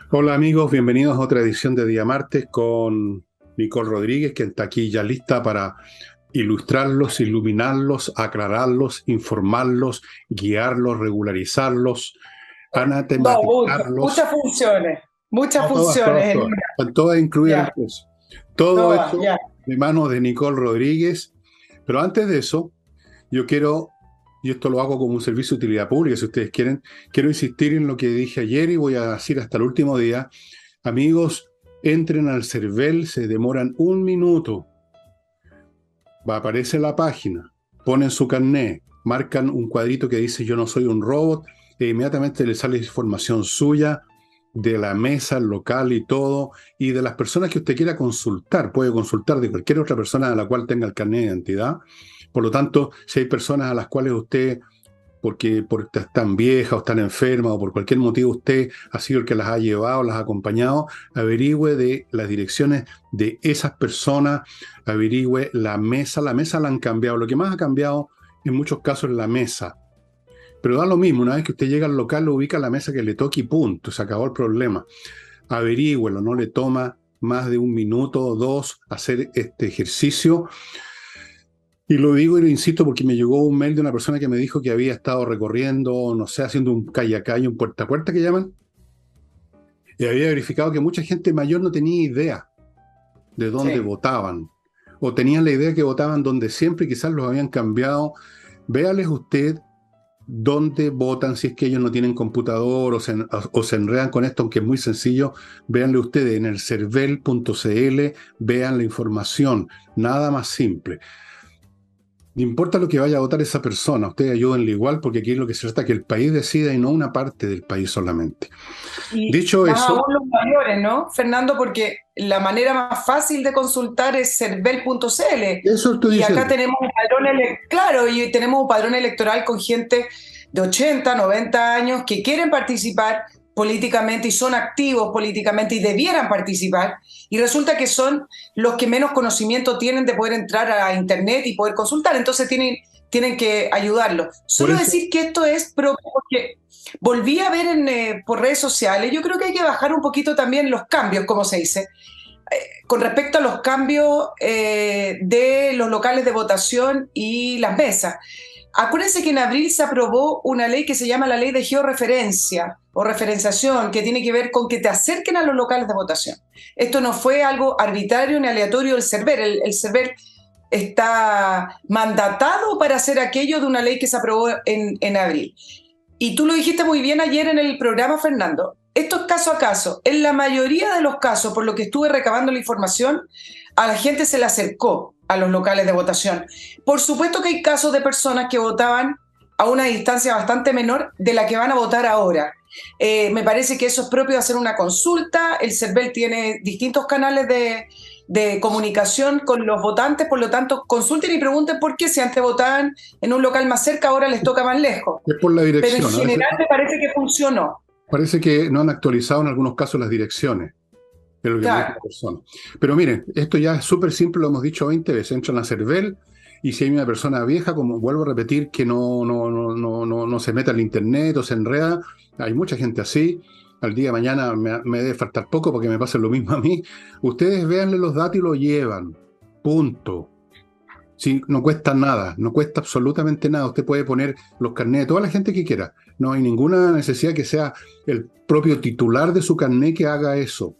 Hola amigos, bienvenidos a otra edición de Día Martes con Nicole Rodríguez, que está aquí ya lista para ilustrarlos, iluminarlos, aclararlos, informarlos, guiarlos, regularizarlos, No, anatematizarlos, muchas no, todas, todas, funciones en todas, una. están todas incluidas en el Ya, proceso. Todo todas, eso ya. de manos de Nicole Rodríguez, pero antes de eso, yo quiero, y esto lo hago como un servicio de utilidad pública, si ustedes quieren, quiero insistir en lo que dije ayer y voy a decir hasta el último día. Amigos, entren al CERVEL, se demoran un minuto, aparece la página, ponen su carnet, marcan un cuadrito que dice yo no soy un robot, e inmediatamente les sale información suya, de la mesa, el local y todo, y de las personas que usted quiera consultar. Puede consultar de cualquier otra persona a la cual tenga el carnet de identidad. Por lo tanto, si hay personas a las cuales usted porque están viejas o están enfermas o por cualquier motivo usted ha sido el que las ha llevado, las ha acompañado, averigüe de las direcciones de esas personas, averigüe la mesa la han cambiado, lo que más ha cambiado en muchos casos es la mesa, pero da lo mismo, una vez que usted llega al local, lo ubica la mesa que le toque y punto, se acabó el problema. Averígüelo, no le toma más de un minuto o dos hacer este ejercicio. Y lo digo y lo insisto porque me llegó un mail de una persona que me dijo que había estado recorriendo, no sé, haciendo un calle a calle, un puerta a puerta que llaman, y había verificado que mucha gente mayor no tenía idea de dónde Sí. votaban, o tenían la idea que votaban donde siempre y quizás los habían cambiado. Véales usted dónde votan si es que ellos no tienen computador o se enredan con esto, aunque es muy sencillo. Véanle ustedes en el cervel.cl, vean la información, nada más simple. No importa lo que vaya a votar esa persona, ustedes ayúdenle igual porque aquí es lo que se trata, que el país decida y no una parte del país solamente. Y Dicho más aún eso, los mayores, ¿no, Fernando? Porque la manera más fácil de consultar es cervel.cl. eso estoy Y acá diciendo. tenemos un claro, y tenemos un padrón electoral con gente de 80, 90 años que quieren participar políticamente y son activos políticamente y debieran participar. Y resulta que son los que menos conocimiento tienen de poder entrar a Internet y poder consultar. Entonces tienen que ayudarlos. Por Solo eso, decir que esto es propio porque volví a ver por redes sociales, yo creo que hay que bajar un poquito también los cambios, como se dice, con respecto a los cambios de los locales de votación y las mesas. Acuérdense que en abril se aprobó una ley que se llama la ley de georreferencia o referenciación, que tiene que ver con que te acerquen a los locales de votación. Esto no fue algo arbitrario ni aleatorio del CERVEL. El CERVEL está mandatado para hacer aquello de una ley que se aprobó en abril. Y tú lo dijiste muy bien ayer en el programa, Fernando. Esto es caso a caso. En la mayoría de los casos, por lo que estuve recabando la información, a la gente se le acercó a los locales de votación. Por supuesto que hay casos de personas que votaban a una distancia bastante menor de la que van a votar ahora. Me parece que eso es propio de hacer una consulta. El CERVEL tiene distintos canales de comunicación con los votantes, por lo tanto, consulten y pregunten por qué si antes votaban en un local más cerca, ahora les toca más lejos. es por la Pero en dirección. A veces general me parece que funcionó. parece que no han actualizado en algunos casos las direcciones, es lo que me dijo Claro. la persona. Pero miren, esto ya es súper simple, lo hemos dicho 20 veces. Entran a CERVEL y si hay una persona vieja, como vuelvo a repetir, que no se mete al internet o se enreda, hay mucha gente así. Al día de mañana me debe faltar poco porque me pasa lo mismo a mí. Ustedes véanle los datos y lo llevan. Punto. Sí, no cuesta nada, no cuesta absolutamente nada. Usted puede poner los carnets de toda la gente que quiera. No hay ninguna necesidad que sea el propio titular de su carnet que haga eso.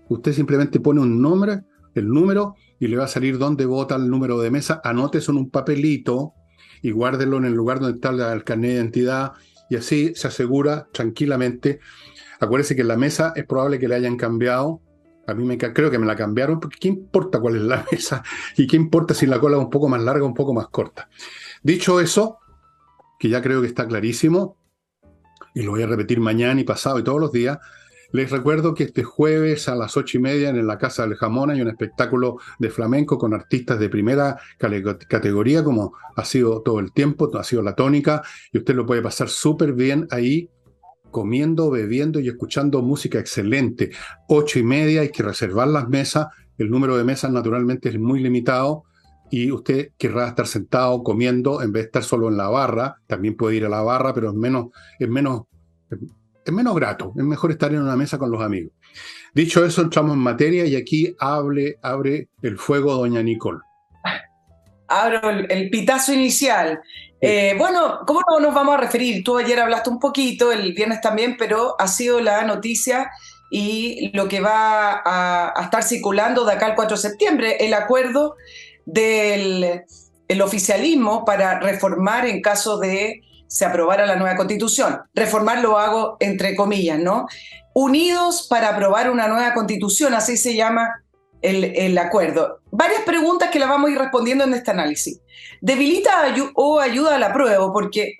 Usted simplemente pone un nombre, el número, y le va a salir dónde vota el número de mesa. Anote eso en un papelito y guárdelo en el lugar donde está el carnet de identidad. Y así se asegura tranquilamente. Acuérdese que en la mesa es probable que le hayan cambiado. A mí creo que me la cambiaron, porque ¿qué importa cuál es la mesa? ¿Y qué importa si la cola es un poco más larga o un poco más corta? Dicho eso, que ya creo que está clarísimo, y lo voy a repetir mañana y pasado y todos los días, les recuerdo que este jueves a las 8:30 en la Casa del Jamón hay un espectáculo de flamenco con artistas de primera categoría, como ha sido todo el tiempo, ha sido la tónica, y usted lo puede pasar súper bien ahí comiendo, bebiendo y escuchando música excelente. 8:30 hay que reservar las mesas. El número de mesas naturalmente es muy limitado y usted querrá estar sentado comiendo en vez de estar solo en la barra. También puede ir a la barra, pero es menos es menos grato, es mejor estar en una mesa con los amigos. Dicho eso, entramos en materia y aquí abre el fuego doña Nicole. Abro el pitazo inicial. Bueno, ¿cómo no nos vamos a referir? Tú ayer hablaste un poquito, el viernes también, pero ha sido la noticia y lo que va a estar circulando de acá al 4 de septiembre, el acuerdo del oficialismo para reformar en caso de se aprobara la nueva constitución. Reformar lo hago entre comillas, ¿no? Unidos para aprobar una nueva constitución, así se llama el acuerdo. Varias preguntas que las vamos a ir respondiendo en este análisis. ¿Debilita o ayuda al apruebo? Porque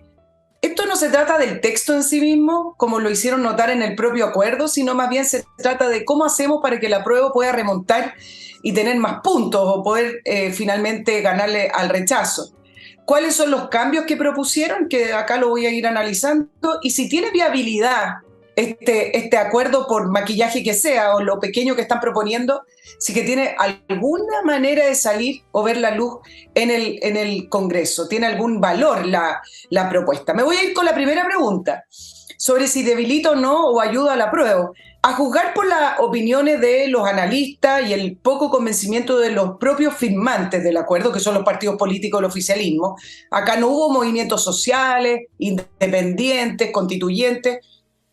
esto no se trata del texto en sí mismo, como lo hicieron notar en el propio acuerdo, sino más bien se trata de cómo hacemos para que el apruebo pueda remontar y tener más puntos o poder finalmente ganarle al rechazo. ¿Cuáles son los cambios que propusieron? Que acá lo voy a ir analizando. Y si tiene viabilidad este acuerdo, por maquillaje que sea, o lo pequeño que están proponiendo, si que tiene alguna manera de salir o ver la luz en el Congreso. ¿Tiene algún valor la propuesta? Me voy a ir con la primera pregunta, sobre si debilita o no o ayuda al apruebo. A juzgar por las opiniones de los analistas y el poco convencimiento de los propios firmantes del acuerdo, que son los partidos políticos del oficialismo, acá no hubo movimientos sociales, independientes, constituyentes,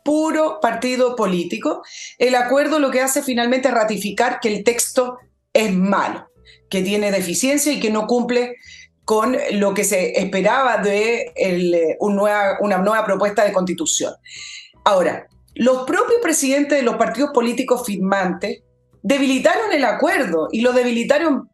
puro partido político. El acuerdo lo que hace finalmente es ratificar que el texto es malo, que tiene deficiencia y que no cumple con lo que se esperaba de una nueva propuesta de constitución. Ahora, los propios presidentes de los partidos políticos firmantes debilitaron el acuerdo y lo debilitaron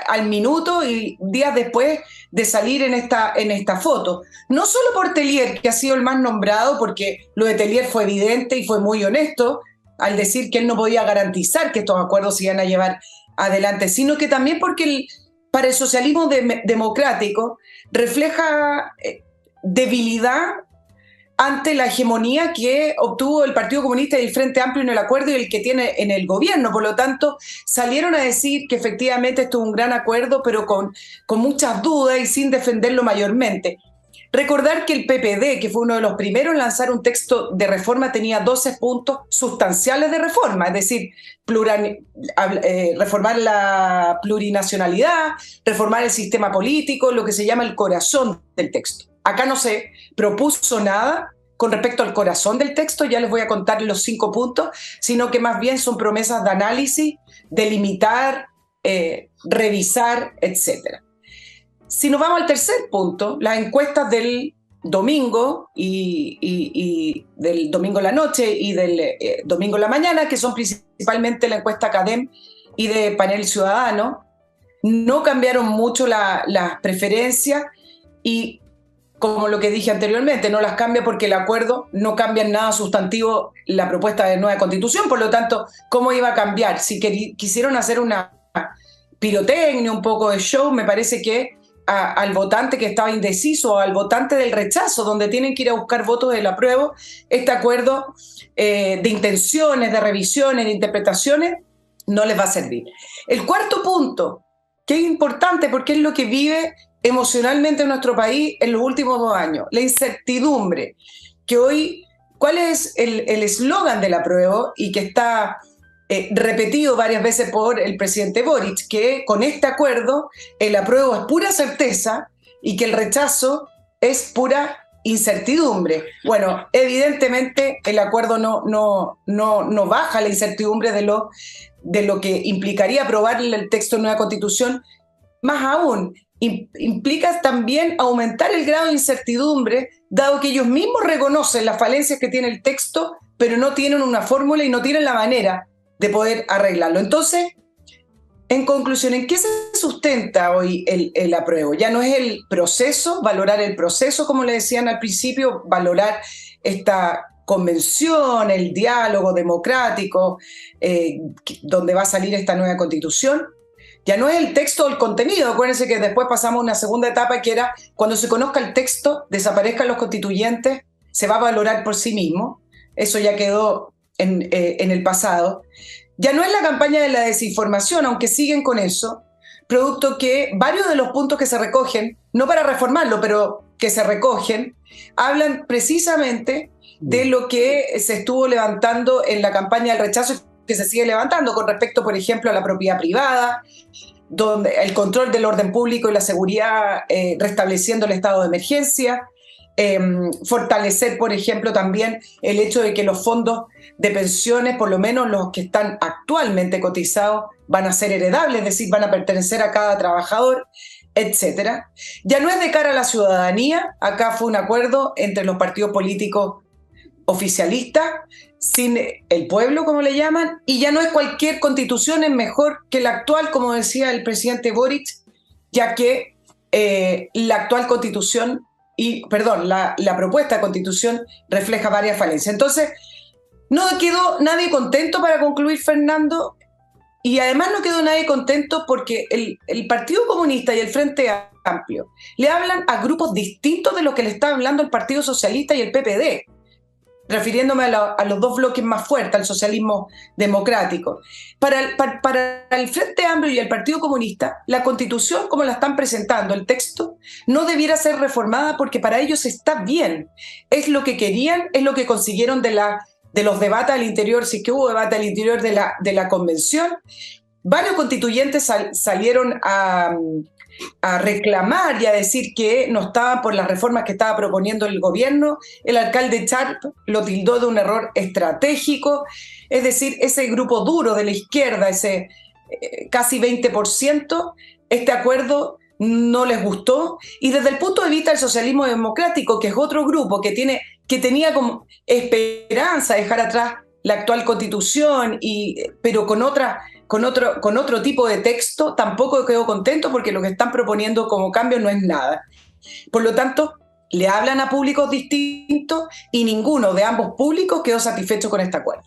al minuto y días después de salir en esta foto. No solo por Tellier, que ha sido el más nombrado, porque lo de Tellier fue evidente y fue muy honesto al decir que él no podía garantizar que estos acuerdos se iban a llevar adelante, sino que también porque para el socialismo democrático refleja debilidad ante la hegemonía que obtuvo el Partido Comunista y el Frente Amplio en el acuerdo y el que tiene en el gobierno. Por lo tanto, salieron a decir que efectivamente esto es un gran acuerdo, pero con muchas dudas y sin defenderlo mayormente. Recordar que el PPD, que fue uno de los primeros en lanzar un texto de reforma, tenía 12 puntos sustanciales de reforma, es decir, reformar la plurinacionalidad, reformar el sistema político, lo que se llama el corazón del texto. Acá no se propuso nada con respecto al corazón del texto, ya les voy a contar los 5 puntos, sino que más bien son promesas de análisis, de limitar, revisar, etc. Si nos vamos al tercer punto, las encuestas del domingo y del domingo en la noche y del domingo en la mañana, que son principalmente la encuesta Academ y de Panel Ciudadano, no cambiaron mucho las preferencias y, como lo que dije anteriormente, no las cambia porque el acuerdo no cambia en nada sustantivo la propuesta de nueva constitución. Por lo tanto, ¿cómo iba a cambiar? Si quisieron hacer una pirotecnia, un poco de show, me parece que al votante que estaba indeciso o al votante del rechazo, donde tienen que ir a buscar votos del apruebo, este acuerdo de intenciones, de revisiones, de interpretaciones, no les va a servir. El cuarto punto, que es importante porque es lo que vive emocionalmente en nuestro país en los últimos 2 años, la incertidumbre, que hoy, ¿cuál es el eslogan del apruebo? Y que está repetido varias veces por el presidente Boric, que con este acuerdo el apruebo es pura certeza y que el rechazo es pura incertidumbre. Bueno, evidentemente el acuerdo no baja la incertidumbre de lo que implicaría aprobar el texto de nueva constitución. Más aún, implica también aumentar el grado de incertidumbre, dado que ellos mismos reconocen las falencias que tiene el texto, pero no tienen una fórmula y no tienen la manera de poder arreglarlo. Entonces, en conclusión, ¿en qué se sustenta hoy el apruebo? Ya no es el proceso, valorar el proceso, como le decían al principio, valorar esta convención, el diálogo democrático, donde va a salir esta nueva constitución. Ya no es el texto o el contenido. Acuérdense que después pasamos a una segunda etapa que era cuando se conozca el texto, desaparezcan los constituyentes, se va a valorar por sí mismo. Eso ya quedó en el pasado. Ya no es la campaña de la desinformación, aunque siguen con eso, producto que varios de los puntos que se recogen, no para reformarlo, pero que se recogen, hablan precisamente de lo que se estuvo levantando en la campaña del rechazo y que se sigue levantando con respecto, por ejemplo, a la propiedad privada, donde el control del orden público y la seguridad, restableciendo el estado de emergencia, fortalecer, por ejemplo, también el hecho de que los fondos de pensiones, por lo menos los que están actualmente cotizados, van a ser heredables, es decir, van a pertenecer a cada trabajador, etcétera. Ya no es de cara a la ciudadanía, acá fue un acuerdo entre los partidos políticos oficialistas, sin el pueblo, como le llaman, y ya no es cualquier constitución, es mejor que la actual, como decía el presidente Boric, ya que la actual constitución, la propuesta de constitución refleja varias falencias. Entonces, no quedó nadie contento, para concluir, Fernando, y además no quedó nadie contento porque el Partido Comunista y el Frente Amplio le hablan a grupos distintos de lo que le está hablando el Partido Socialista y el PPD, refiriéndome a los dos bloques más fuertes, al socialismo democrático. Para el Frente Amplio y el Partido Comunista, la Constitución, como la están presentando, el texto, no debiera ser reformada porque para ellos está bien. Es lo que querían, es lo que consiguieron de los debates al interior, sí que hubo debate al interior de la convención. Varios constituyentes salieron a reclamar y a decir que no estaban por las reformas que estaba proponiendo el gobierno. El alcalde Charp lo tildó de un error estratégico, es decir, ese grupo duro de la izquierda, ese casi 20%, este acuerdo no les gustó, y desde el punto de vista del socialismo democrático, que es otro grupo que tenía como esperanza de dejar atrás la actual constitución, pero con otro tipo de texto, tampoco quedó contento porque lo que están proponiendo como cambio no es nada. Por lo tanto, le hablan a públicos distintos y ninguno de ambos públicos quedó satisfecho con este acuerdo.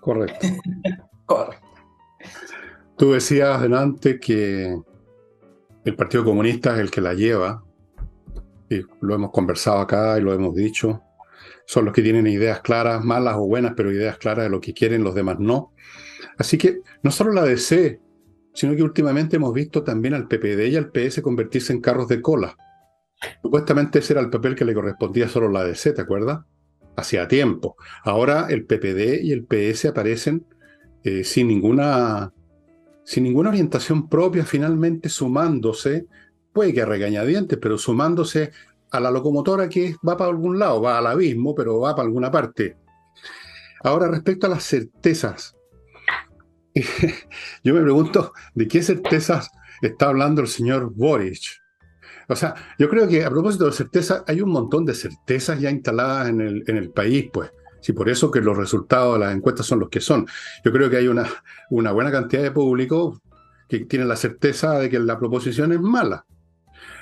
Correcto. Correcto. Tú decías delante que el Partido Comunista es el que la lleva, y lo hemos conversado acá y lo hemos dicho. Son los que tienen ideas claras, malas o buenas, pero ideas claras de lo que quieren, los demás no. Así que no solo la DC, sino que últimamente hemos visto también al PPD y al PS convertirse en carros de cola. Supuestamente ese era el papel que le correspondía solo a la DC, ¿te acuerdas? Hacía tiempo. Ahora el PPD y el PS aparecen sin ninguna orientación propia, finalmente sumándose, puede que a regañadientes, pero sumándose a la locomotora que va para algún lado, va al abismo, pero va para alguna parte. Ahora, respecto a las certezas, yo me pregunto de qué certezas está hablando el señor Boric. O sea, yo creo que a propósito de certezas, hay un montón de certezas ya instaladas en el país, pues. Sí, por eso que los resultados de las encuestas son los que son. Yo creo que hay una buena cantidad de público que tiene la certeza de que la proposición es mala.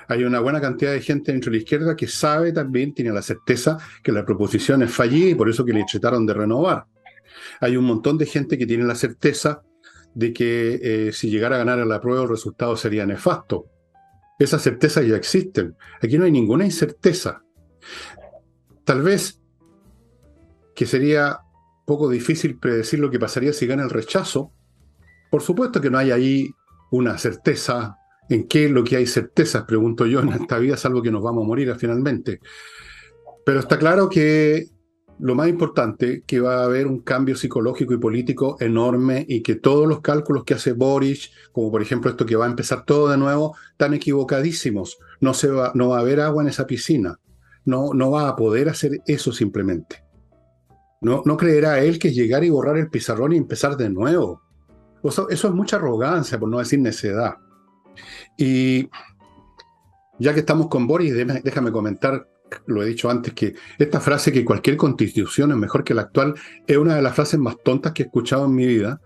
Hay una buena cantidad de gente dentro de la izquierda que sabe también, tiene la certeza que la proposición es fallida y por eso que le trataron de renovar. Hay un montón de gente que tiene la certeza de que si llegara a ganar el apruebo el resultado sería nefasto. Esas certezas ya existen. Aquí no hay ninguna incerteza. Tal vez que sería poco difícil predecir lo que pasaría si gana el rechazo. Por supuesto que no hay ahí una certeza. ¿En qué es lo que hay certezas? Pregunto yo en esta vida, salvo que nos vamos a morir finalmente. Pero está claro que lo más importante, que va a haber un cambio psicológico y político enorme y que todos los cálculos que hace Boric, como por ejemplo esto que va a empezar todo de nuevo, están equivocadísimos. No va a haber agua en esa piscina. No va a poder hacer eso simplemente. No creerá él que es llegar y borrar el pizarrón y empezar de nuevo. Eso es mucha arrogancia, por no decir necedad. Y ya que estamos con Boris, déjame comentar, lo he dicho antes, que esta frase que cualquier constitución es mejor que la actual es una de las frases más tontas que he escuchado en mi vida.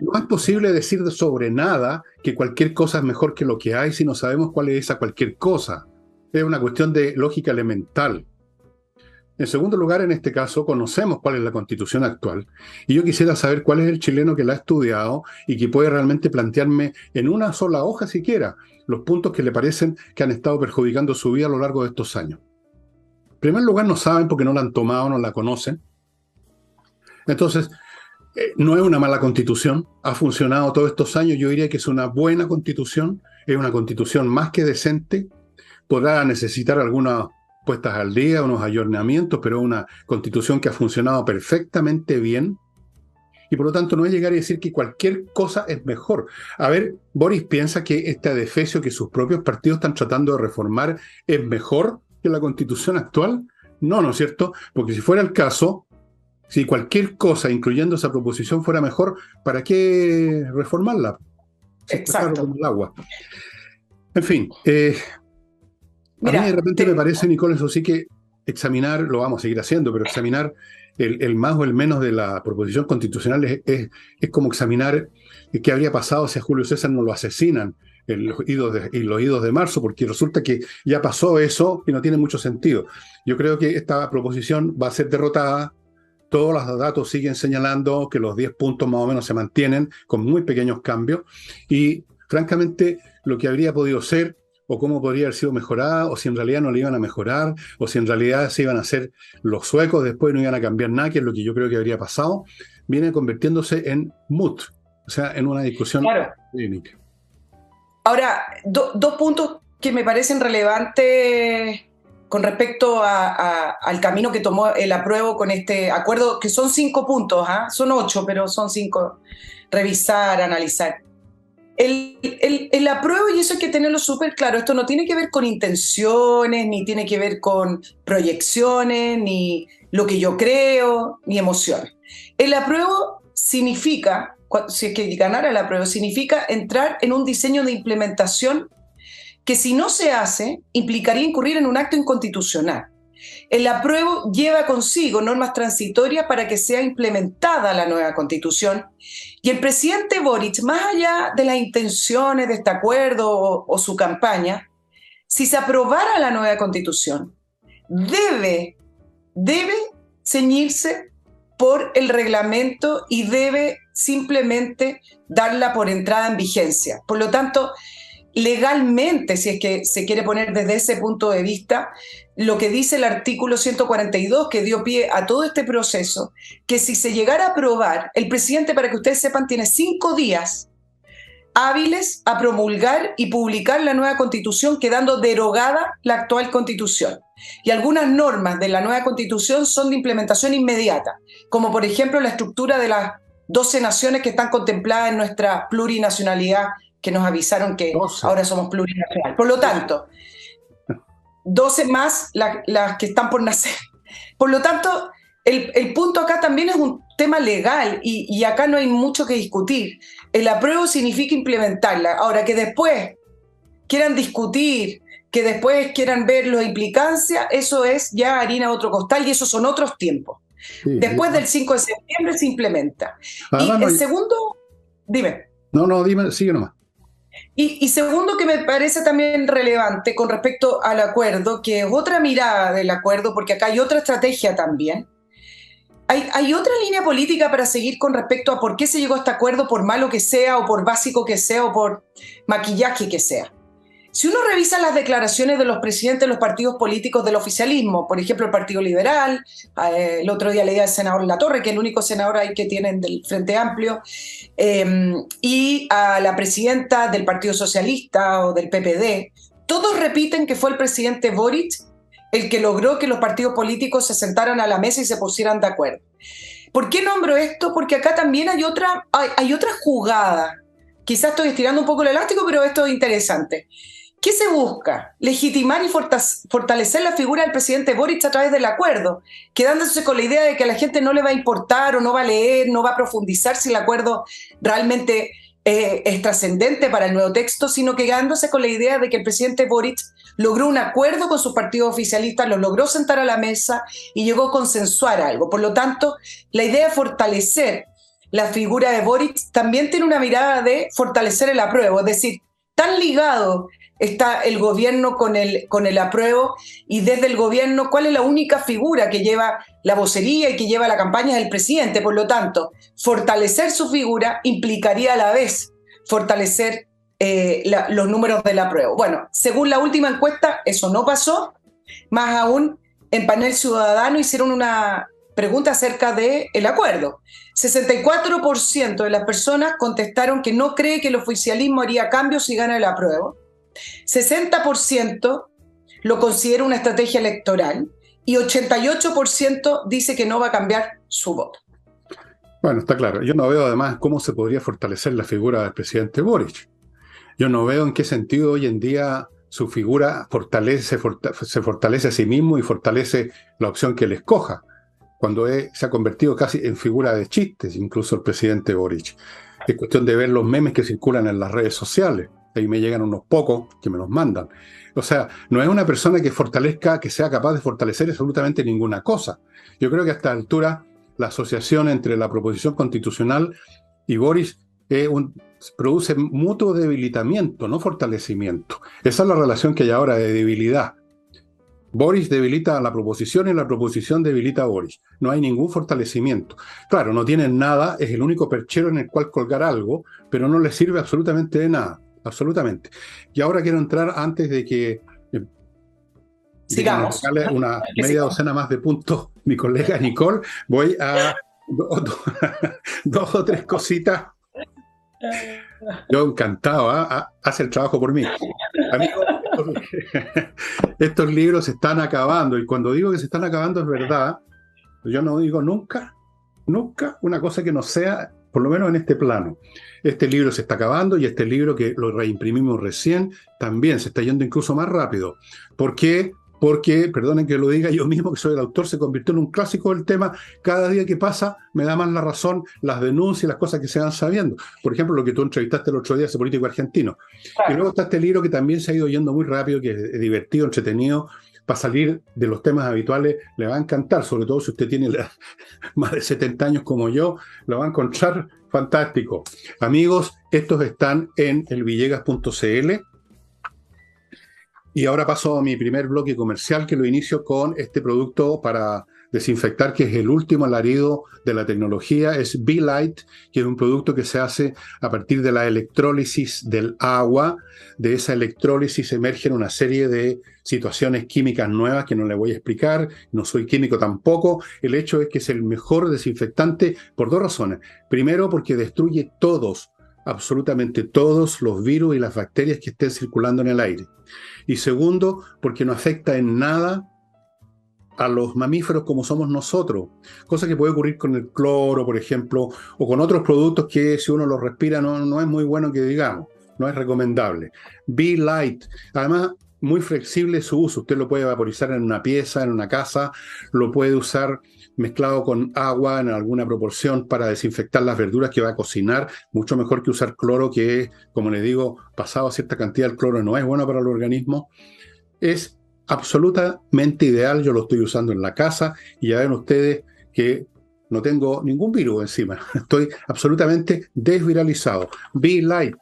No es posible decir sobre nada que cualquier cosa es mejor que lo que hay si no sabemos cuál es esa cualquier cosa. Es una cuestión de lógica elemental. En segundo lugar, en este caso, conocemos cuál es la Constitución actual y yo quisiera saber cuál es el chileno que la ha estudiado y que puede realmente plantearme en una sola hoja siquiera los puntos que le parecen que han estado perjudicando su vida a lo largo de estos años. En primer lugar, no saben porque no la han tomado, no la conocen. Entonces, no es una mala Constitución, ha funcionado todos estos años, yo diría que es una buena Constitución, es una Constitución más que decente, podrá necesitar algunos puestas al día, unos ayornamientos, pero una constitución que ha funcionado perfectamente bien. Y por lo tanto no es llegar y decir que cualquier cosa es mejor. A ver, Boris piensa que este adefesio que sus propios partidos están tratando de reformar es mejor que la constitución actual. No, ¿no es cierto? Porque si fuera el caso, si cualquier cosa, incluyendo esa proposición, fuera mejor, ¿para qué reformarla? Si está claro Exacto. como el agua. En fin, a mí de Mira, repente me parece, Nicole, eso sí que examinar, lo vamos a seguir haciendo, pero examinar el más o el menos de la proposición constitucional es como examinar qué habría pasado si a Julio César no lo asesinan en los idos de marzo, porque resulta que ya pasó eso y no tiene mucho sentido. Yo creo que esta proposición va a ser derrotada. Todos los datos siguen señalando que los 10 puntos más o menos se mantienen con muy pequeños cambios y francamente lo que habría podido ser o cómo podría haber sido mejorada o si en realidad no le iban a mejorar o si en realidad se iban a hacer los suecos después no iban a cambiar nada, que es lo que yo creo que habría pasado, viene convirtiéndose en moot, o sea, en una discusión claro. técnica. Ahora, dos puntos que me parecen relevantes con respecto al camino que tomó el apruebo con este acuerdo, que son 5 puntos, ¿eh? Son 8, pero son 5. Revisar, analizar. El apruebo, y eso hay que tenerlo súper claro, esto no tiene que ver con intenciones, ni tiene que ver con proyecciones, ni lo que yo creo, ni emociones. El apruebo significa, si es que ganara el apruebo, significa entrar en un diseño de implementación que si no se hace, implicaría incurrir en un acto inconstitucional. El apruebo lleva consigo normas transitorias para que sea implementada la nueva Constitución y el presidente Boric, más allá de las intenciones de este acuerdo o su campaña, si se aprobara la nueva Constitución, debe ceñirse por el reglamento y debe simplemente darla por entrada en vigencia. Por lo tanto, legalmente, si es que se quiere poner desde ese punto de vista, lo que dice el artículo 142 que dio pie a todo este proceso, que si se llegara a aprobar, el presidente, para que ustedes sepan, tiene 5 días hábiles a promulgar y publicar la nueva Constitución, quedando derogada la actual Constitución. Y algunas normas de la nueva Constitución son de implementación inmediata, como por ejemplo la estructura de las 12 naciones que están contempladas en nuestra plurinacionalidad, que nos avisaron que 12. ahora somos plurinacional. Por lo tanto, 12 más las que están por nacer. Por lo tanto, el punto acá también es un tema legal y acá no hay mucho que discutir. El apruebo significa implementarla. Ahora, que después quieran discutir, que después quieran ver las implicancias, eso es ya harina de otro costal y esos son otros tiempos. Sí, Después del 5 de septiembre se implementa. además, Y el segundo, dime. dime, sigue nomás. Y segundo, que me parece también relevante con respecto al acuerdo, que es otra mirada del acuerdo, porque acá hay otra estrategia también. Hay otra línea política para seguir con respecto a por qué se llegó a este acuerdo, por malo que sea, o por básico que sea, o por maquillaje que sea. Si uno revisa las declaraciones de los presidentes de los partidos políticos del oficialismo, por ejemplo, el Partido Liberal, el otro día leía al senador Latorre, que es el único senador ahí que tienen del Frente Amplio, y a la presidenta del Partido Socialista o del PPD, todos repiten que fue el presidente Boric el que logró que los partidos políticos se sentaran a la mesa y se pusieran de acuerdo. ¿Por qué nombro esto? Porque acá también hay otra jugada. Quizás estoy estirando un poco el elástico, pero esto es interesante. ¿Qué se busca? Legitimar y fortalecer la figura del presidente Boric a través del acuerdo, quedándose con la idea de que a la gente no le va a importar o no va a leer, no va a profundizar si el acuerdo realmente es trascendente para el nuevo texto, sino quedándose con la idea de que el presidente Boric logró un acuerdo con sus partidos oficialistas, los logró sentar a la mesa y llegó a consensuar algo. Por lo tanto, la idea de fortalecer la figura de Boric también tiene una mirada de fortalecer el apruebo, es decir, tan ligado está el gobierno con el apruebo y desde el gobierno, ¿cuál es la única figura que lleva la vocería y que lleva la campaña? Es el presidente. Por lo tanto, fortalecer su figura implicaría a la vez fortalecer los números del apruebo. Bueno, según la última encuesta, eso no pasó. Más aún, en Panel Ciudadano hicieron una pregunta acerca del acuerdo. 64% de las personas contestaron que no cree que el oficialismo haría cambios si gana el apruebo. 60% lo considera una estrategia electoral y 88% dice que no va a cambiar su voto. Bueno, está claro. Yo no veo además cómo se podría fortalecer la figura del presidente Boric. Yo no veo en qué sentido hoy en día su figura se fortalece a sí mismo y fortalece la opción que él escoja, cuando se ha convertido casi en figura de chistes, incluso el presidente Boric. Es cuestión de ver los memes que circulan en las redes sociales. Ahí me llegan unos pocos que me los mandan. O sea, no es una persona que sea capaz de fortalecer absolutamente ninguna cosa. Yo creo que a esta altura la asociación entre la proposición constitucional y Boric produce mutuo debilitamiento, no fortalecimiento. Esa es la relación que hay ahora de debilidad. Boric debilita a la proposición y la proposición debilita a Boric. No hay ningún fortalecimiento. Claro, no tienen nada, es el único perchero en el cual colgar algo, pero no les sirve absolutamente de nada. Absolutamente. Y ahora quiero entrar antes de que sigamos. Una media docena más de puntos mi colega Nicole. Voy a dos o tres cositas. Yo encantado, hace el trabajo por mí. Amigos, estos libros se están acabando, y cuando digo que se están acabando es verdad. Yo no digo nunca una cosa que no sea, por lo menos en este plano. Este libro se está acabando, y este libro, que lo reimprimimos recién, también se está yendo incluso más rápido. ¿Por qué? Porque, perdonen que lo diga yo mismo, que soy el autor, se convirtió en un clásico del tema. Cada día que pasa me da más la razón las denuncias y las cosas que se van sabiendo. Por ejemplo, lo que tú entrevistaste el otro día, ese político argentino. Claro. Y luego está este libro que también se ha ido yendo muy rápido, que es divertido, entretenido, para salir de los temas habituales. Le va a encantar, sobre todo si usted tiene más de 70 años como yo, lo va a encontrar fantástico. Amigos, estos están en elvillegas.cl. Y ahora paso a mi primer bloque comercial, que lo inicio con este producto para desinfectar, que es el último alarido de la tecnología. Es Be-Lite, que es un producto que se hace a partir de la electrólisis del agua. De esa electrólisis emergen una serie de situaciones químicas nuevas que no le voy a explicar. No soy químico tampoco. El hecho es que es el mejor desinfectante por dos razones. Primero, porque destruye absolutamente todos los virus y las bacterias que estén circulando en el aire. Y segundo, porque no afecta en nada a los mamíferos como somos nosotros, cosa que puede ocurrir con el cloro, por ejemplo, o con otros productos que si uno los respira no es muy bueno que digamos, no es recomendable. Be-Lite, además muy flexible su uso, usted lo puede vaporizar en una pieza, en una casa, lo puede usar mezclado con agua en alguna proporción para desinfectar las verduras que va a cocinar, mucho mejor que usar cloro, que, como les digo, pasado a cierta cantidad el cloro no es bueno para el organismo. Es absolutamente ideal, yo lo estoy usando en la casa y ya ven ustedes que no tengo ningún virus encima, estoy absolutamente desviralizado. Be-Lite.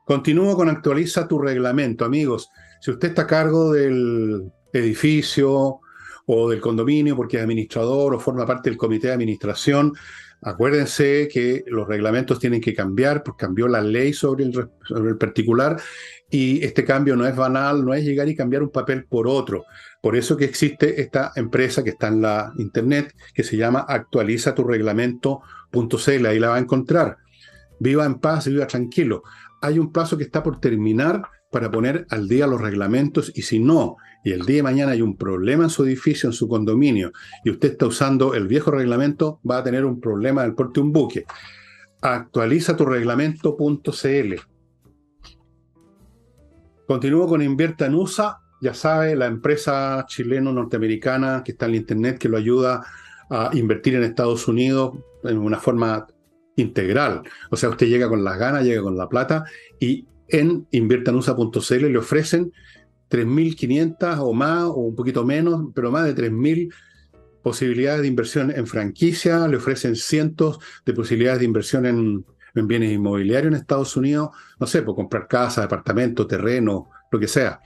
Continúo con actualiza tu reglamento, amigos. Si usted está a cargo del edificio o del condominio porque es administrador o forma parte del comité de administración, acuérdense que los reglamentos tienen que cambiar, porque cambió la ley sobre el particular, y este cambio no es banal, no es llegar y cambiar un papel por otro. Por eso que existe esta empresa que está en la internet, que se llama actualizatureglamento.cl, ahí la va a encontrar. Viva en paz, viva tranquilo. Hay un plazo que está por terminar para poner al día los reglamentos, y si no, y el día de mañana hay un problema en su edificio, en su condominio, y usted está usando el viejo reglamento, va a tener un problema del porte de un buque. Actualizatureglamento.cl. Continúo con Invierta en USA, ya sabe, la empresa chileno-norteamericana que está en la internet, que lo ayuda a invertir en Estados Unidos en una forma integral. O sea, usted llega con las ganas, llega con la plata, y en inviertanusa.cl le ofrecen 3.500 o más, o un poquito menos, pero más de 3.000 posibilidades de inversión en franquicia, le ofrecen cientos de posibilidades de inversión en bienes inmobiliarios en Estados Unidos, no sé, por comprar casa, departamento, terreno, lo que sea.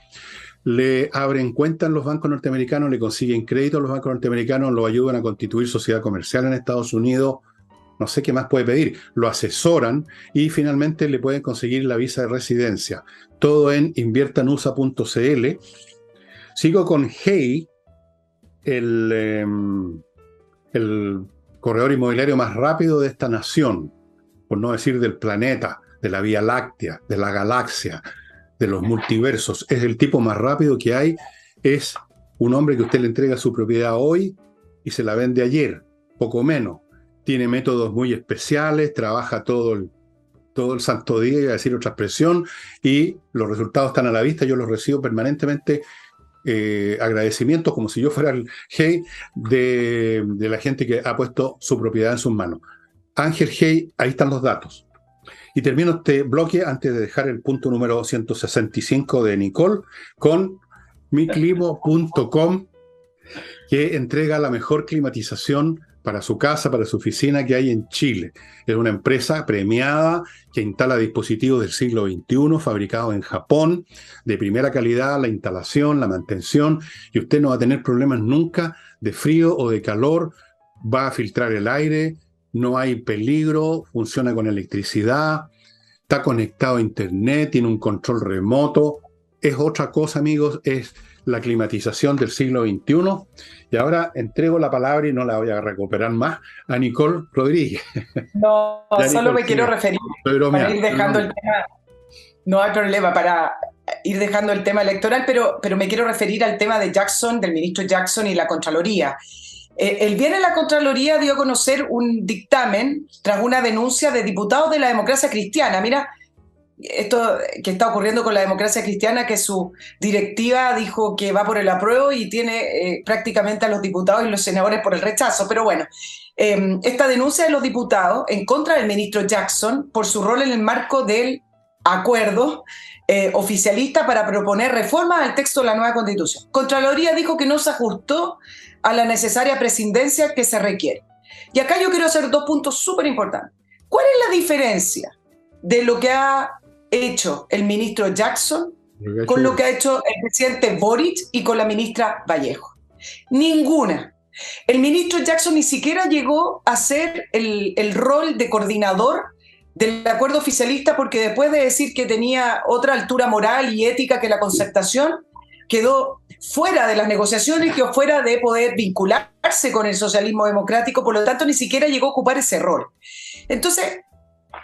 Le abren cuenta en los bancos norteamericanos, le consiguen crédito a los bancos norteamericanos, lo ayudan a constituir sociedad comercial en Estados Unidos. No sé qué más puede pedir, lo asesoran y finalmente le pueden conseguir la visa de residencia. Todo en inviertanusa.cl. Sigo con Hey, el corredor inmobiliario más rápido de esta nación, por no decir del planeta, de la Vía Láctea, de la galaxia, de los multiversos. Es el tipo más rápido que hay. Es un hombre que usted le entrega su propiedad hoy y se la vende ayer, poco menos. Tiene métodos muy especiales, trabaja todo el santo día, iba a decir otra expresión, y los resultados están a la vista. Yo los recibo permanentemente. Agradecimientos, como si yo fuera el Hey de la gente que ha puesto su propiedad en sus manos. Ángel Hey, ahí están los datos. Y termino este bloque antes de dejar el punto número 165 de Nicole con miclimo.com, que entrega la mejor climatización para su casa, para su oficina que hay en Chile. Es una empresa premiada que instala dispositivos del siglo XXI, fabricados en Japón, de primera calidad, la instalación, la mantención, y usted no va a tener problemas nunca de frío o de calor, va a filtrar el aire, no hay peligro, funciona con electricidad, está conectado a internet, tiene un control remoto. Es otra cosa, amigos, es la climatización del siglo XXI. Y ahora entrego la palabra, y no la voy a recuperar más, a Nicole Rodríguez. No, Ya, solo Nicole, me quiero sigue. referir Estoy para bromeando, ir dejando el tema. No hay problema para ir dejando el tema electoral, pero me quiero referir al tema de Jackson, del ministro Jackson y la Contraloría. El viernes la Contraloría dio a conocer un dictamen tras una denuncia de diputados de la democracia cristiana. Mira, esto que está ocurriendo con la democracia cristiana, que su directiva dijo que va por el apruebo y tiene prácticamente a los diputados y los senadores por el rechazo. Pero bueno, esta denuncia de los diputados en contra del ministro Jackson por su rol en el marco del acuerdo oficialista para proponer reformas al texto de la nueva Constitución. Contraloría dijo que no se ajustó a la necesaria prescindencia que se requiere. Y acá yo quiero hacer dos puntos súper importantes. ¿Cuál es la diferencia de lo que ha hecho el ministro Jackson con lo que ha hecho el presidente Boric y con la ministra Vallejo? Ninguna. El ministro Jackson ni siquiera llegó a hacer el rol de coordinador del acuerdo oficialista, porque después de decir que tenía otra altura moral y ética que la concertación, quedó fuera de las negociaciones, quedó fuera de poder vincularse con el socialismo democrático, por lo tanto ni siquiera llegó a ocupar ese rol. Entonces,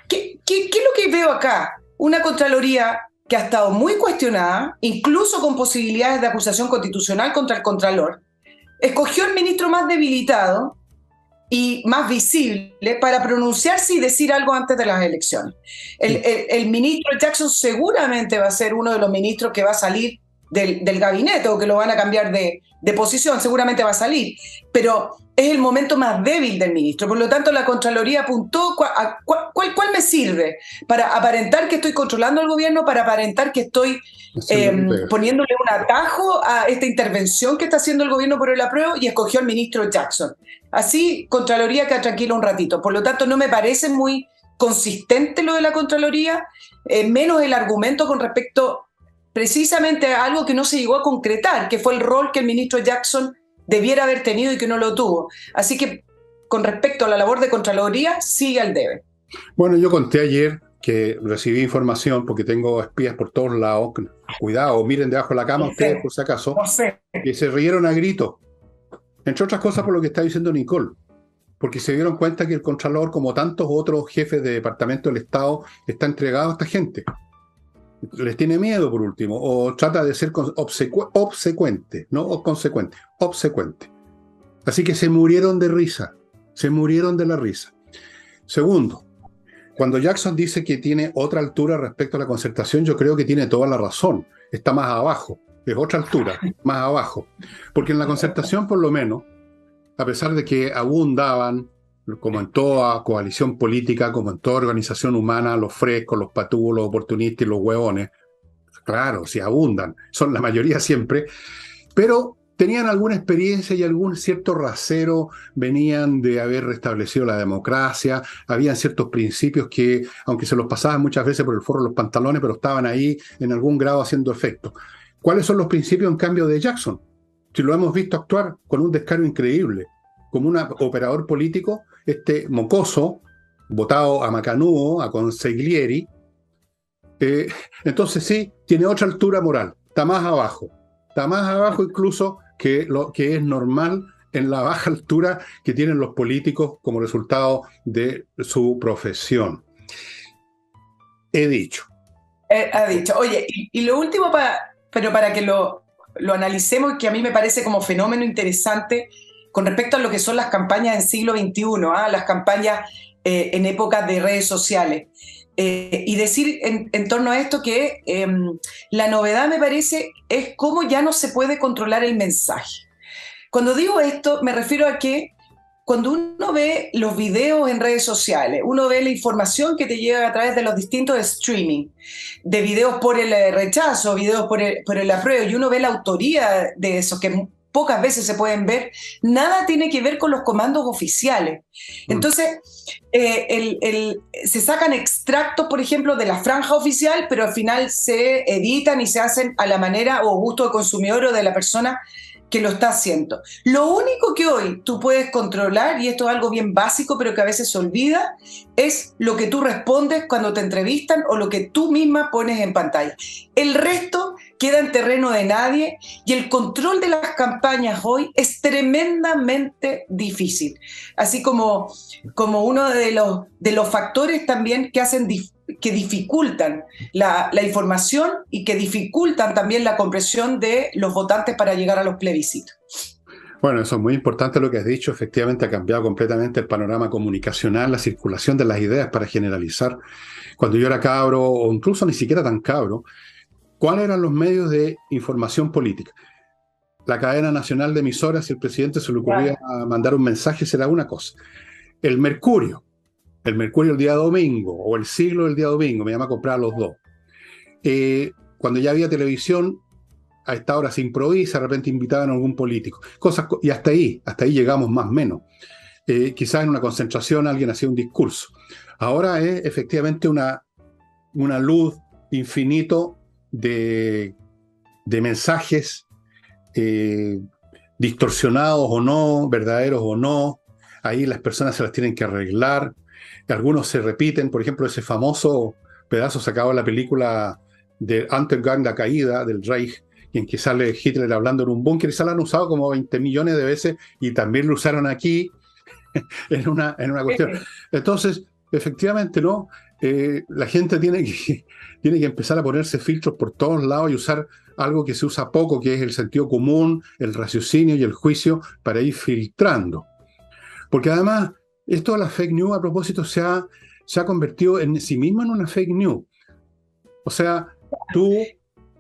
¿qué es lo que veo acá? Una Contraloría que ha estado muy cuestionada, incluso con posibilidades de acusación constitucional contra el Contralor, escogió el ministro más debilitado y más visible para pronunciarse y decir algo antes de las elecciones. El ministro Jackson seguramente va a ser uno de los ministros que va a salir del gabinete, o que lo van a cambiar de posición, seguramente va a salir, pero es el momento más débil del ministro. Por lo tanto, la Contraloría apuntó ¿cuál me sirve? Para aparentar que estoy controlando el gobierno, para aparentar que estoy poniéndole un atajo a esta intervención que está haciendo el gobierno por el apruebo, y escogió al ministro Jackson. Así, Contraloría queda tranquila un ratito. Por lo tanto, no me parece muy consistente lo de la Contraloría, menos el argumento con respecto precisamente a algo que no se llegó a concretar, que fue el rol que el ministro Jackson debiera haber tenido y que no lo tuvo. Así que, con respecto a la labor de Contraloría, sigue al debe. Bueno, yo conté ayer que recibí información, porque tengo espías por todos lados. Cuidado, miren debajo de la cama ustedes, por si acaso. No sé. Que se rieron a gritos. Entre otras cosas por lo que está diciendo Nicole. Porque se dieron cuenta que el Contralor, como tantos otros jefes de departamento del Estado, está entregado a esta gente. Les tiene miedo, por último, o trata de ser obsecuente, no consecuente, obsecuente. Así que se murieron de risa, se murieron de la risa. Segundo, cuando Jackson dice que tiene otra altura respecto a la concertación, yo creo que tiene toda la razón. Está más abajo, es otra altura, más abajo. Porque en la concertación, por lo menos, a pesar de que abundaban, como en toda coalición política, como en toda organización humana, los frescos, los patúos, los oportunistas y los hueones, claro, sí abundan, son la mayoría siempre, pero tenían alguna experiencia y algún cierto rasero, venían de haber restablecido la democracia, habían ciertos principios que, aunque se los pasaban muchas veces por el forro de los pantalones, pero estaban ahí en algún grado haciendo efecto. ¿Cuáles son los principios, en cambio, de Jackson? Si lo hemos visto actuar con un descaro increíble, como un operador político, este mocoso, votado a macanudo, a consiglieri, entonces sí, tiene otra altura moral, está más abajo incluso que lo que es normal en la baja altura que tienen los políticos como resultado de su profesión. He dicho, Ha dicho. Oye, y lo último, pero para que lo analicemos, que a mí me parece como fenómeno interesante con respecto a lo que son las campañas en siglo XXI, las campañas en épocas de redes sociales. Y decir en torno a esto que la novedad, me parece, es cómo ya no se puede controlar el mensaje. Cuando digo esto, me refiero a que cuando uno ve los videos en redes sociales, uno ve la información que te llega a través de los distintos streaming, de videos por el rechazo, videos por el apruebo, y uno ve la autoría de esos que pocas veces se pueden ver, nada tiene que ver con los comandos oficiales. Entonces, se sacan extractos, por ejemplo, de la franja oficial, pero al final se editan y se hacen a la manera o gusto del consumidor o de la persona que lo está haciendo. Lo único que hoy tú puedes controlar, y esto es algo bien básico, pero que a veces se olvida, es lo que tú respondes cuando te entrevistan o lo que tú misma pones en pantalla. El resto queda en terreno de nadie y el control de las campañas hoy es tremendamente difícil. Así como uno de los factores también que hacen que dificultan la información y que dificultan también la comprensión de los votantes para llegar a los plebiscitos. Bueno, eso es muy importante lo que has dicho. Efectivamente ha cambiado completamente el panorama comunicacional, la circulación de las ideas para generalizar. Cuando yo era cabro, o incluso ni siquiera tan cabro, ¿cuáles eran los medios de información política? La cadena nacional de emisoras, si el presidente se le ocurría mandar un mensaje, será una cosa. El Mercurio el día domingo, o el Siglo del día domingo, me llama a comprar los dos. Cuando ya había televisión, a esta hora se improvisa, de repente invitaban a algún político. Y hasta ahí llegamos más o menos. Quizás en una concentración alguien hacía un discurso. Ahora es efectivamente una luz infinito de mensajes distorsionados o no, verdaderos o no. Ahí las personas se las tienen que arreglar. Algunos se repiten, por ejemplo, ese famoso pedazo sacado en la película de Untergang, la caída del Reich, en que sale Hitler hablando en un búnker, y se lo han usado como 20 millones de veces, y también lo usaron aquí en una cuestión. Entonces, efectivamente, ¿no? La gente tiene que empezar a ponerse filtros por todos lados y usar algo que se usa poco, que es el sentido común, el raciocinio y el juicio, para ir filtrando. Porque además, esto de la fake news, a propósito, se ha convertido en sí mismo en una fake news. O sea, tú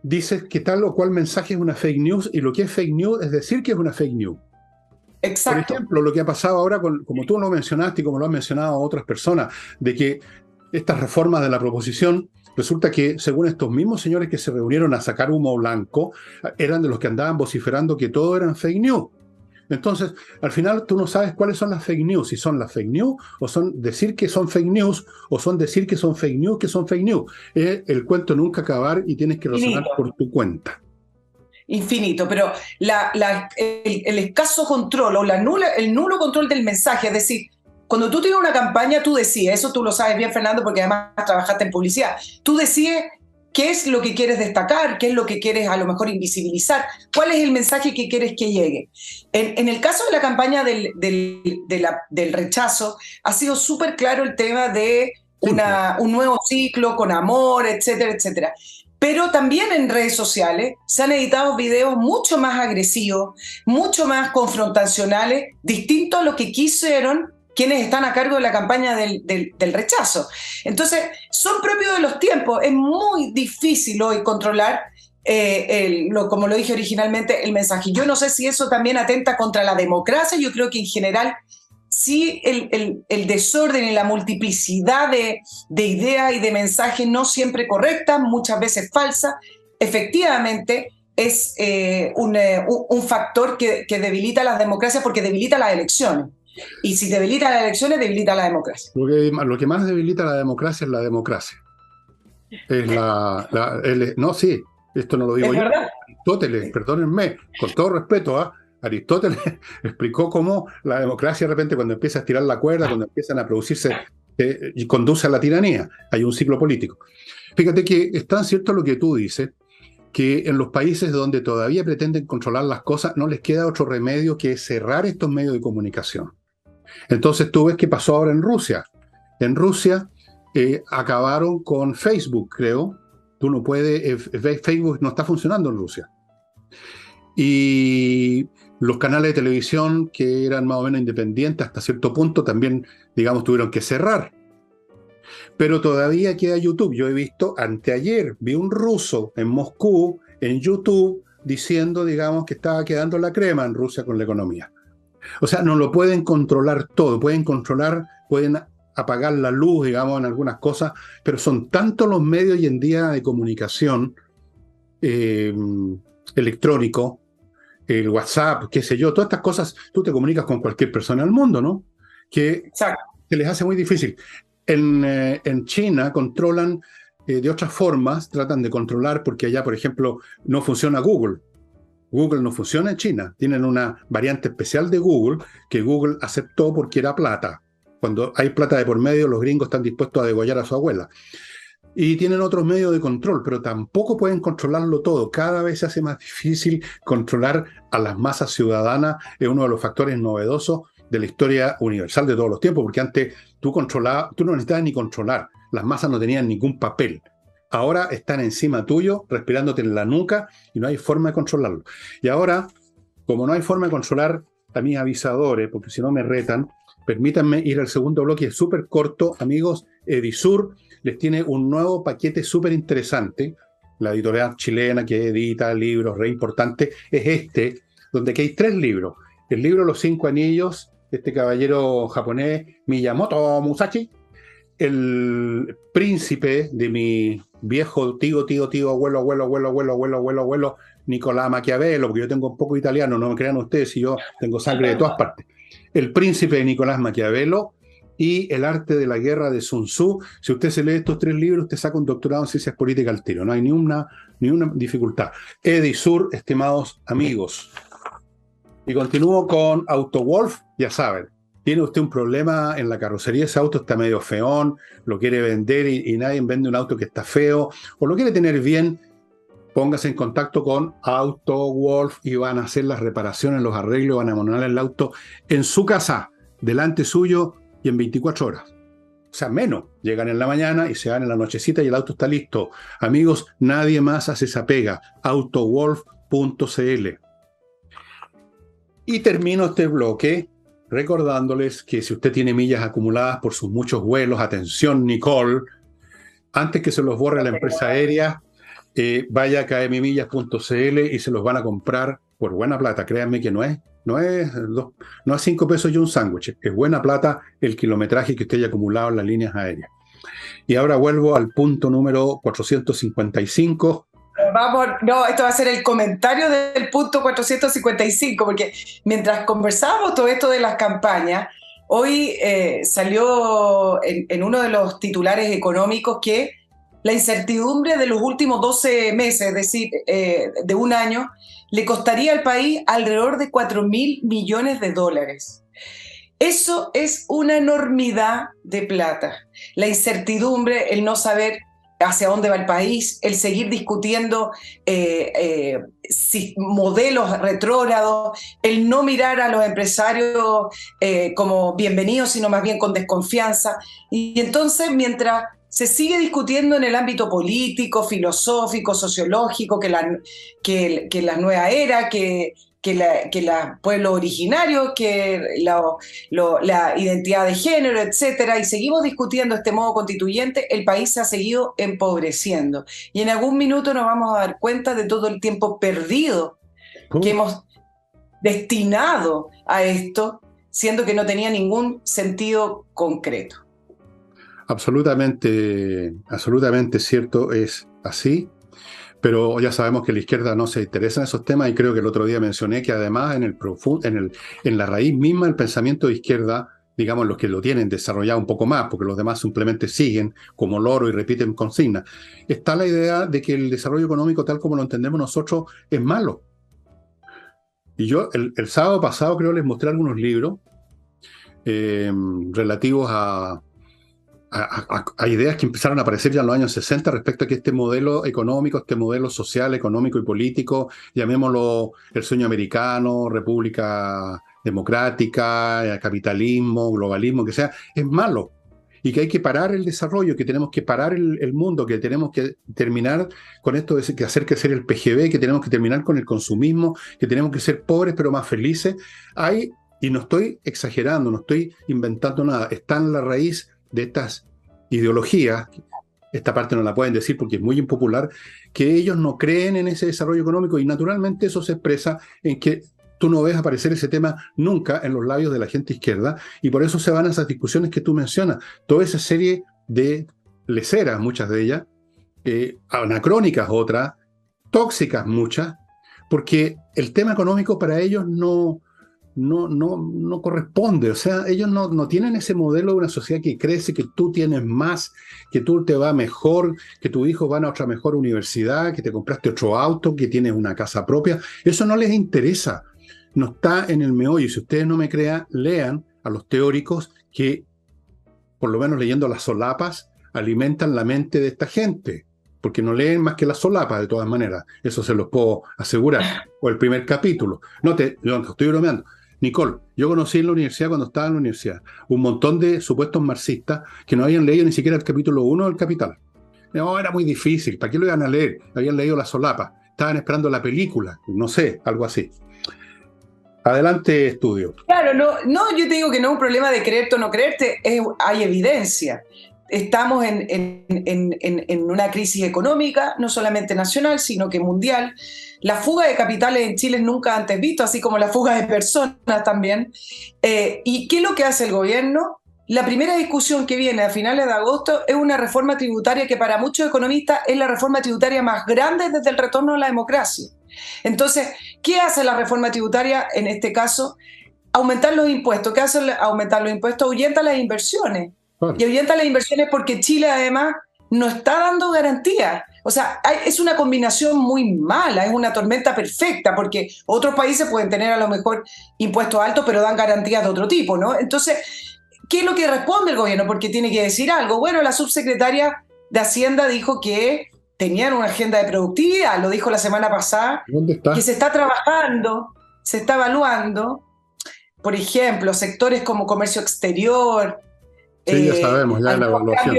dices que tal o cual mensaje es una fake news, y lo que es fake news es decir que es una fake news. Exacto. Por ejemplo, lo que ha pasado ahora, como tú lo mencionaste y como lo han mencionado otras personas, de que estas reformas de la proposición, resulta que según estos mismos señores que se reunieron a sacar humo blanco, eran de los que andaban vociferando que todo eran fake news. Entonces, al final tú no sabes cuáles son las fake news, si son las fake news, o son decir que son fake news, o son decir que son fake news, que son fake news. Es el cuento nunca acabar y tienes que razonar por tu cuenta. Infinito, pero el escaso control o el nulo control del mensaje, es decir, cuando tú tienes una campaña, tú decides, eso tú lo sabes bien, Fernando, porque además trabajaste en publicidad, tú decides qué es lo que quieres destacar, qué es lo que quieres a lo mejor invisibilizar, cuál es el mensaje que quieres que llegue. En el caso de la campaña del rechazo, ha sido súper claro el tema de un nuevo ciclo con amor, etcétera, etcétera. Pero también en redes sociales se han editado videos mucho más agresivos, mucho más confrontacionales, distintos a lo que quisieron quienes están a cargo de la campaña del rechazo. Entonces, son propios de los tiempos. Es muy difícil hoy controlar, como lo dije originalmente, el mensaje. Yo no sé si eso también atenta contra la democracia. Yo creo que en general sí el desorden y la multiplicidad de ideas y de mensajes no siempre correctas, muchas veces falsas, efectivamente es un factor que debilita las democracias porque debilita las elecciones. Y si debilita las elecciones, debilita la democracia. Lo que más debilita la democracia es la democracia. No, sí, esto no lo digo yo. ¿Verdad? Aristóteles, perdónenme, con todo respeto, Aristóteles explicó cómo la democracia de repente cuando empieza a estirar la cuerda, cuando empiezan a producirse y conduce a la tiranía, hay un ciclo político. Fíjate que es tan cierto lo que tú dices, que en los países donde todavía pretenden controlar las cosas, no les queda otro remedio que cerrar estos medios de comunicación. Entonces tú ves qué pasó ahora en Rusia. En Rusia acabaron con Facebook, creo, Tú no puedes, Facebook no está funcionando en Rusia. Y los canales de televisión que eran más o menos independientes hasta cierto punto también, digamos, tuvieron que cerrar. Pero todavía queda YouTube. Yo he visto, anteayer, vi un ruso en Moscú, en YouTube, diciendo, digamos, que estaba quedando la crema en Rusia con la economía. O sea, no lo pueden controlar todo, pueden apagar la luz, digamos, en algunas cosas, pero son tantos los medios hoy en día de comunicación eh, electrónico, el WhatsApp, qué sé yo, todas estas cosas, tú te comunicas con cualquier persona del mundo, ¿no? Que Exacto. se les hace muy difícil. En China controlan de otras formas, tratan de controlar porque allá, por ejemplo, no funciona Google. Google no funciona en China. Tienen una variante especial de Google que Google aceptó porque era plata. Cuando hay plata de por medio, los gringos están dispuestos a degollar a su abuela. Y tienen otros medios de control, pero tampoco pueden controlarlo todo. Cada vez se hace más difícil controlar a las masas ciudadanas. Es uno de los factores novedosos de la historia universal de todos los tiempos, porque antes tú no necesitabas ni controlar. Las masas no tenían ningún papel. Ahora están encima tuyo, respirándote en la nuca, y no hay forma de controlarlo. Y ahora, como no hay forma de controlar a mis avisadores, porque si no me retan, permítanme ir al segundo bloque, es súper corto, amigos. Edisur les tiene un nuevo paquete súper interesante. La editorial chilena que edita libros re importantes es este, donde aquí hay 3 libros. El libro Los 5 Anillos, este caballero japonés, Miyamoto Musashi. El príncipe de mi viejo tío, abuelo, Nicolás Maquiavelo, porque yo tengo un poco italiano, no me crean ustedes, si yo tengo sangre de todas partes. El príncipe de Nicolás Maquiavelo y El arte de la guerra de Sun Tzu. Si usted se lee estos 3 libros, usted saca un doctorado en ciencias políticas al tiro, no hay ni una dificultad. Edisur, estimados amigos. Y continúo con AutoWolf, ya saben. Tiene usted un problema en la carrocería, ese auto está medio feón, lo quiere vender y nadie vende un auto que está feo, o lo quiere tener bien, póngase en contacto con AutoWolf y van a hacer las reparaciones, los arreglos, van a modelar el auto en su casa, delante suyo y en 24 horas. O sea, menos. Llegan en la mañana y se van en la nochecita y el auto está listo. Amigos, nadie más hace esa pega. AutoWolf.cl. Y termino este bloque recordándoles que si usted tiene millas acumuladas por sus muchos vuelos, atención Nicole, antes que se los borre la empresa aérea, vaya a kmmillas.cl y se los van a comprar por buena plata. Créanme que no es 5 pesos y un sándwich, es buena plata el kilometraje que usted haya acumulado en las líneas aéreas. Y ahora vuelvo al punto número 455. Vamos, no, esto va a ser el comentario del punto 455, porque mientras conversábamos todo esto de las campañas, hoy salió en uno de los titulares económicos que la incertidumbre de los últimos 12 meses, es decir, de un año, le costaría al país alrededor de 4.000 millones de dólares. Eso es una enormidad de plata. La incertidumbre, el no saber hacia dónde va el país, el seguir discutiendo modelos retrógrados, el no mirar a los empresarios como bienvenidos, sino más bien con desconfianza. Y entonces, mientras se sigue discutiendo en el ámbito político, filosófico, sociológico, que la nueva era, que los pueblos originarios, que la identidad de género, etcétera, y seguimos discutiendo este modo constituyente, el país se ha seguido empobreciendo. Y en algún minuto nos vamos a dar cuenta de todo el tiempo perdido que hemos destinado a esto, siendo que no tenía ningún sentido concreto. Absolutamente cierto, es así. Pero ya sabemos que la izquierda no se interesa en esos temas y creo que el otro día mencioné que además en la raíz misma del pensamiento de izquierda, digamos los que lo tienen desarrollado un poco más, porque los demás simplemente siguen como loro y repiten consignas, está la idea de que el desarrollo económico tal como lo entendemos nosotros es malo. Y yo el sábado pasado creo les mostré algunos libros relativos a ideas que empezaron a aparecer ya en los años 60 respecto a que este modelo económico, este modelo social, económico y político, llamémoslo el sueño americano, república democrática, capitalismo, globalismo, que sea, es malo. y que hay que parar el desarrollo, que tenemos que parar el mundo, que tenemos que terminar con esto de que hacer crecer el PGB, que tenemos que terminar con el consumismo, que tenemos que ser pobres pero más felices. Hay, y no estoy exagerando, no estoy inventando nada, está en la raíz de estas ideologías, esta parte no la pueden decir porque es muy impopular, que ellos no creen en ese desarrollo económico y naturalmente eso se expresa en que tú no ves aparecer ese tema nunca en los labios de la gente izquierda y por eso se van a esas discusiones que tú mencionas. Toda esa serie de leceras, muchas de ellas, anacrónicas otras, tóxicas muchas, porque el tema económico para ellos no corresponde. O sea, ellos no tienen ese modelo de una sociedad que crece, que tú tienes más, que tú te va mejor, que tus hijos van a otra mejor universidad, que te compraste otro auto, que tienes una casa propia. Eso no les interesa. No está en el meollo. Si ustedes no me crean, lean a los teóricos que, por lo menos leyendo las solapas, alimentan la mente de esta gente, porque no leen más que las solapas de todas maneras. Eso se los puedo asegurar. O el primer capítulo. Yo no estoy bromeando. Nicole, yo conocí en la universidad, cuando estaba en la universidad, un montón de supuestos marxistas que no habían leído ni siquiera el capítulo 1 del Capital. No, era muy difícil. ¿Para qué lo iban a leer? Habían leído la solapa. Estaban esperando la película. No sé, algo así. Adelante, estudio. Claro, yo te digo que no es un problema de creerte o no creerte, hay evidencia. Estamos en una crisis económica, no solamente nacional, sino que mundial. La fuga de capitales en Chile es nunca antes visto, así como la fuga de personas también. ¿Y qué es lo que hace el gobierno? La primera discusión que viene a finales de agosto es una reforma tributaria que para muchos economistas es la reforma tributaria más grande desde el retorno a la democracia. Entonces, ¿qué hace la reforma tributaria en este caso? Aumentar los impuestos. ¿Qué hace aumentar los impuestos? Ahuyenta las inversiones. Claro. Y ahuyenta las inversiones porque Chile además no está dando garantías. O sea, es una combinación muy mala, es una tormenta perfecta, porque otros países pueden tener a lo mejor impuestos altos, pero dan garantías de otro tipo, ¿no? Entonces, ¿qué es lo que responde el gobierno? Porque tiene que decir algo. Bueno, la subsecretaria de Hacienda dijo que tenían una agenda de productividad, lo dijo la semana pasada, ¿dónde está? Que se está trabajando, se está evaluando, por ejemplo, sectores como comercio exterior. Sí, ya sabemos, ya la evaluación.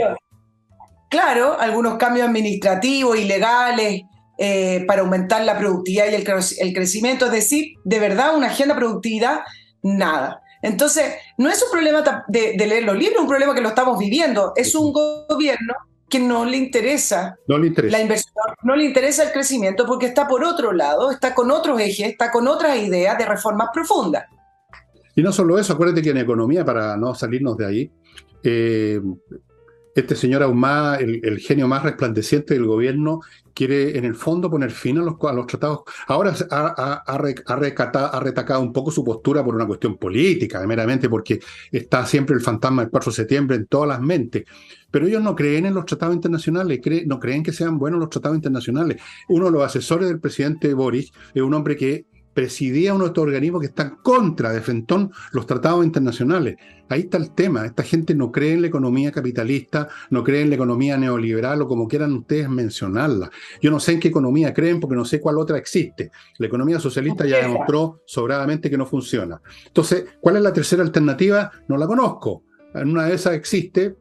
Claro, algunos cambios administrativos y legales para aumentar la productividad y el crecimiento, es decir, de verdad una agenda de productividad, nada. Entonces, no es un problema de leer los libros, es un problema que lo estamos viviendo, es un gobierno que no le interesa la inversión, no le interesa el crecimiento porque está por otro lado, está con otros ejes, está con otras ideas de reformas profundas. Y no solo eso, acuérdate que en economía, para no salirnos de ahí, este señor Ahumada, el genio más resplandeciente del gobierno, quiere en el fondo poner fin a los tratados. Ahora ha retacado un poco su postura por una cuestión política, meramente porque está siempre el fantasma del 4 de septiembre en todas las mentes. Pero ellos no creen en los tratados internacionales, no creen que sean buenos los tratados internacionales. Uno de los asesores del presidente Boric es un hombre que presidía uno de estos organismos que están contra de frentón los tratados internacionales. Ahí está el tema. Esta gente no cree en la economía capitalista, no cree en la economía neoliberal o como quieran ustedes mencionarla. Yo no sé en qué economía creen porque no sé cuál otra existe. La economía socialista ya demostró sobradamente que no funciona. Entonces, ¿cuál es la tercera alternativa? No la conozco. En una de esas existe.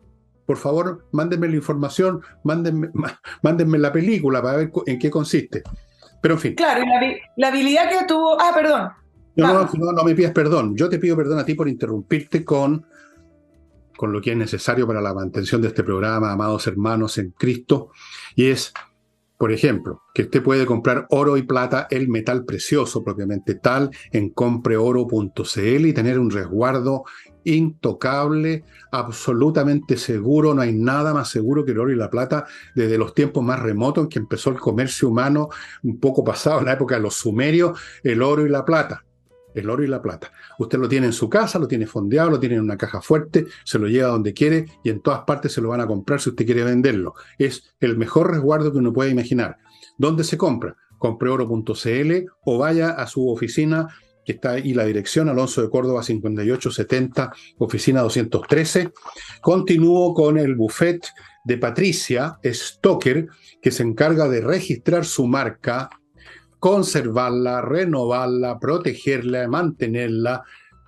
Por favor, mándenme la información, mándenme la película para ver en qué consiste. Pero en fin. Claro, y la habilidad que tuvo... perdón. No me pidas perdón. Yo te pido perdón a ti por interrumpirte con lo que es necesario para la mantención de este programa, amados hermanos en Cristo. Y es, por ejemplo, que usted puede comprar oro y plata, el metal precioso propiamente tal, en compreoro.cl y tener un resguardo intocable, absolutamente seguro. No hay nada más seguro que el oro y la plata desde los tiempos más remotos en que empezó el comercio humano, un poco pasado en la época de los sumerios, el oro y la plata. El oro y la plata. Usted lo tiene en su casa, lo tiene fondeado, lo tiene en una caja fuerte, se lo lleva donde quiere y en todas partes se lo van a comprar si usted quiere venderlo. Es el mejor resguardo que uno puede imaginar. ¿Dónde se compra? Compreoro.cl o vaya a su oficina, que está ahí la dirección, Alonso de Córdoba 5870, oficina 213. Continúo con el buffet de Patricia Stocker, que se encarga de registrar su marca, conservarla, renovarla, protegerla, mantenerla,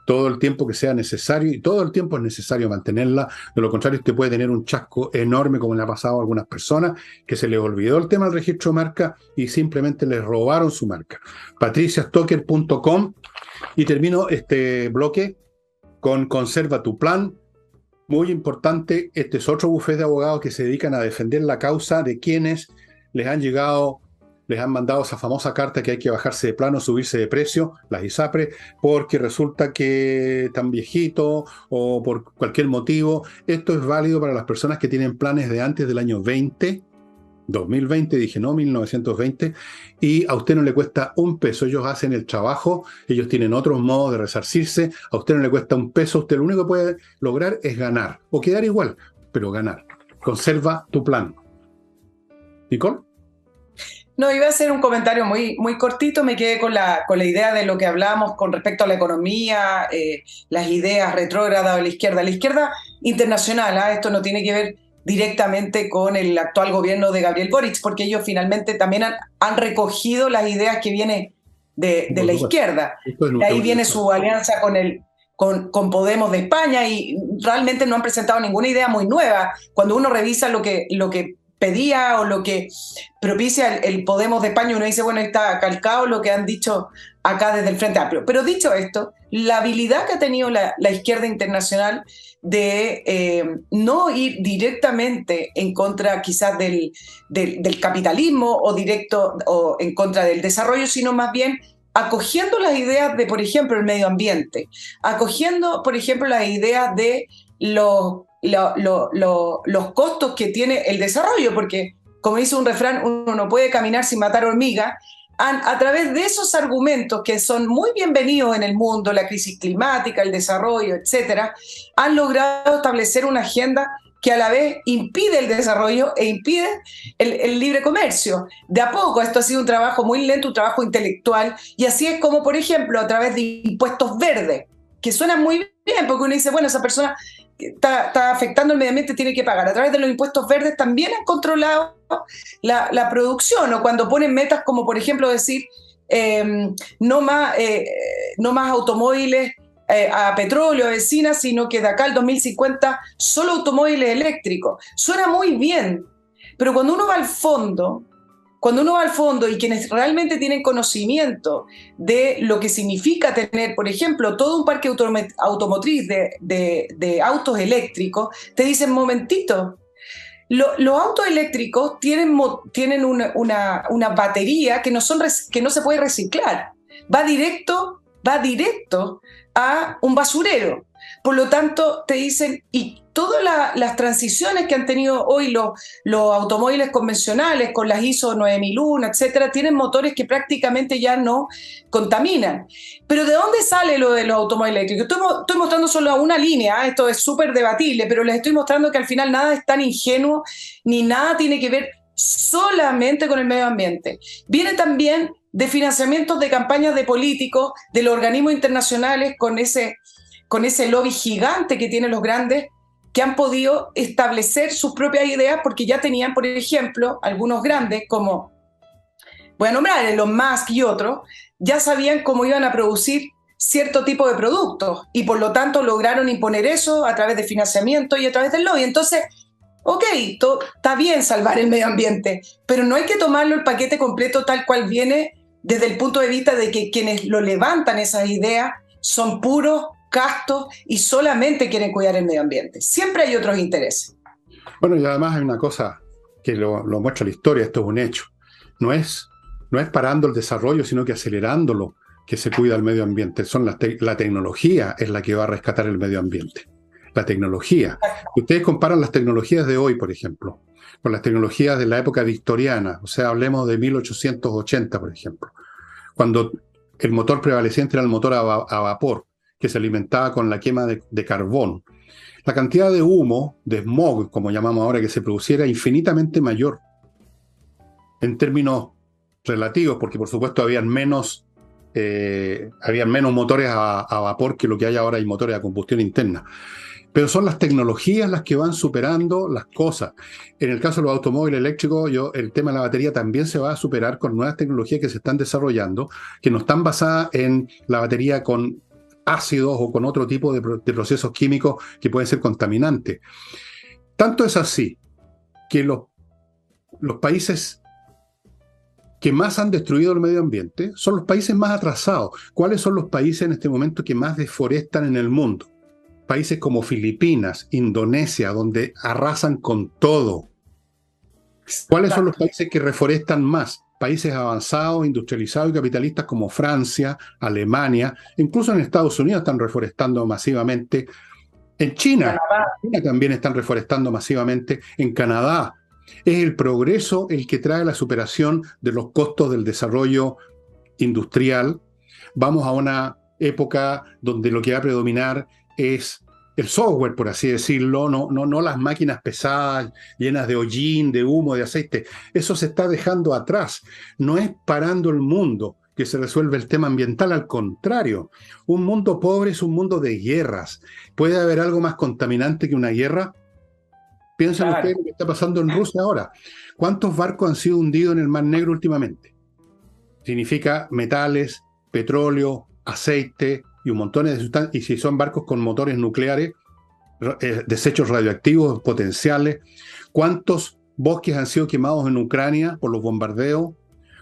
todo el tiempo que sea necesario, y todo el tiempo es necesario mantenerla. De lo contrario, usted puede tener un chasco enorme, como le ha pasado a algunas personas, que se les olvidó el tema del registro de marca y simplemente les robaron su marca. patriciastocker.com. Y termino este bloque con Conserva tu Plan. Muy importante, este es otro bufete de abogados que se dedican a defender la causa de quienes les han mandado esa famosa carta que hay que bajarse de plano, subirse de precio, las ISAPRE, porque resulta que están viejitos o por cualquier motivo. Esto es válido para las personas que tienen planes de antes del año 2020, dije no, 1920, y a usted no le cuesta un peso. Ellos hacen el trabajo, ellos tienen otros modos de resarcirse, a usted no le cuesta un peso, usted lo único que puede lograr es ganar, o quedar igual, pero ganar. Conserva tu plan. ¿Nicole? No, iba a hacer un comentario muy, muy cortito, me quedé con la idea de lo que hablamos con respecto a la economía, las ideas retrógradas de la izquierda. La izquierda internacional, esto no tiene que ver directamente con el actual gobierno de Gabriel Boric, porque ellos finalmente también han recogido las ideas que vienen de la izquierda. De ahí viene su alianza con Podemos de España y realmente no han presentado ninguna idea muy nueva. Cuando uno revisa lo que pedía o lo que propicia el Podemos de España, uno dice, bueno, ahí está calcado lo que han dicho acá desde el Frente Amplio. Pero dicho esto, la habilidad que ha tenido la izquierda internacional de no ir directamente en contra quizás del capitalismo o directo o en contra del desarrollo, sino más bien acogiendo las ideas de, por ejemplo, el medio ambiente, acogiendo, por ejemplo, las ideas de los costos que tiene el desarrollo, porque, como dice un refrán, uno no puede caminar sin matar hormigas. A través de esos argumentos que son muy bienvenidos en el mundo, la crisis climática, el desarrollo, etcétera, han logrado establecer una agenda que a la vez impide el desarrollo e impide el libre comercio. De a poco, esto ha sido un trabajo muy lento, un trabajo intelectual, y así es como, por ejemplo, a través de impuestos verdes, que suenan muy bien, porque uno dice, bueno, esa persona está afectando el medio ambiente, tiene que pagar. A través de los impuestos verdes también han controlado la producción, o cuando ponen metas como, por ejemplo, decir no más automóviles a petróleo, a benzina, sino que de acá al 2050 solo automóviles eléctricos. Suena muy bien, pero cuando uno va al fondo y quienes realmente tienen conocimiento de lo que significa tener, por ejemplo, todo un parque automotriz de autos eléctricos, te dicen, momentito, los autos eléctricos tienen una batería que no se puede reciclar. Va directo a un basurero. Por lo tanto, te dicen, y todas las transiciones que han tenido hoy los automóviles convencionales con las ISO 9001, etcétera, tienen motores que prácticamente ya no contaminan. Pero ¿de dónde sale lo de los automóviles eléctricos? Estoy mostrando solo una línea, esto es súper debatible, pero les estoy mostrando que al final nada es tan ingenuo ni nada tiene que ver solamente con el medio ambiente. Viene también de financiamientos de campañas de políticos, de los organismos internacionales con ese lobby gigante que tienen los grandes, que han podido establecer sus propias ideas porque ya tenían, por ejemplo, algunos grandes, como, voy a nombrar Elon Musk y otros, ya sabían cómo iban a producir cierto tipo de productos y por lo tanto lograron imponer eso a través de financiamiento y a través del lobby. Entonces, ok, está bien salvar el medio ambiente, pero no hay que tomarlo el paquete completo tal cual viene desde el punto de vista de que quienes lo levantan esas ideas son puros, castos y solamente quieren cuidar el medio ambiente. Siempre hay otros intereses. Bueno, y además hay una cosa que lo muestra la historia, esto es un hecho. No es parando el desarrollo, sino que acelerándolo que se cuida el medio ambiente. La tecnología es la que va a rescatar el medio ambiente. La tecnología. Ustedes comparan las tecnologías de hoy, por ejemplo, con las tecnologías de la época victoriana, o sea, hablemos de 1880, por ejemplo, cuando el motor prevaleciente era el motor a vapor, que se alimentaba con la quema de carbón. La cantidad de humo, de smog, como llamamos ahora, que se produciera, infinitamente mayor en términos relativos, porque por supuesto habían menos motores a vapor que lo que hay ahora, hay motores a combustión interna. Pero son las tecnologías las que van superando las cosas. En el caso de los automóviles eléctricos, el tema de la batería también se va a superar con nuevas tecnologías que se están desarrollando, que no están basadas en la batería con ácidos o con otro tipo de procesos químicos que pueden ser contaminantes. Tanto es así que los países que más han destruido el medio ambiente son los países más atrasados. ¿Cuáles son los países en este momento que más deforestan en el mundo? Países como Filipinas, Indonesia, donde arrasan con todo. ¿Cuáles son los países que reforestan más? Países avanzados, industrializados y capitalistas como Francia, Alemania, incluso en Estados Unidos están reforestando masivamente. En China también están reforestando masivamente. En Canadá. Es el progreso el que trae la superación de los costos del desarrollo industrial. Vamos a una época donde lo que va a predominar es el software, por así decirlo, no las máquinas pesadas, llenas de hollín, de humo, de aceite. Eso se está dejando atrás. No es parando el mundo que se resuelve el tema ambiental, al contrario. Un mundo pobre es un mundo de guerras. ¿Puede haber algo más contaminante que una guerra? Piensen ustedes lo que está pasando en Rusia ahora. ¿Cuántos barcos han sido hundidos en el Mar Negro últimamente? Significa metales, petróleo, aceite y un montón de sustancias. Y si son barcos con motores nucleares, desechos radioactivos potenciales. ¿Cuántos bosques han sido quemados en Ucrania por los bombardeos?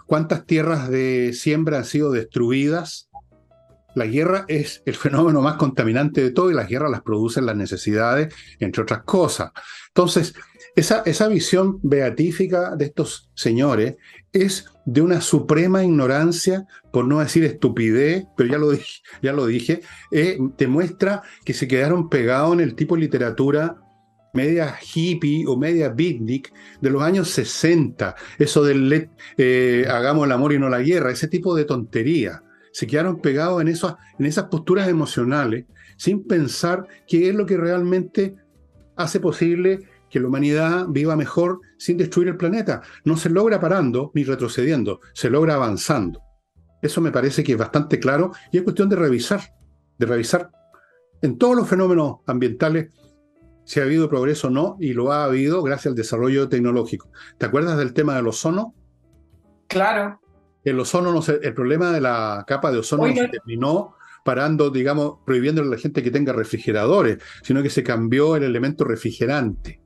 ¿Cuántas tierras de siembra han sido destruidas? La guerra es el fenómeno más contaminante de todo y las guerras las producen las necesidades, entre otras cosas. Entonces, esa visión beatífica de estos señores es de una suprema ignorancia, por no decir estupidez, pero ya lo dije, demuestra que se quedaron pegados en el tipo de literatura media hippie o media beatnik de los años 60, eso del hagamos el amor y no la guerra, ese tipo de tontería. Se quedaron pegados en esas posturas emocionales, sin pensar qué es lo que realmente hace posible que la humanidad viva mejor sin destruir el planeta. No se logra parando ni retrocediendo, se logra avanzando. Eso me parece que es bastante claro y es cuestión de revisar en todos los fenómenos ambientales si ha habido progreso o no, y lo ha habido gracias al desarrollo tecnológico. ¿Te acuerdas del tema del ozono? Claro. El problema de la capa de ozono no se terminó parando, digamos, prohibiéndole a la gente que tenga refrigeradores, sino que se cambió el elemento refrigerante.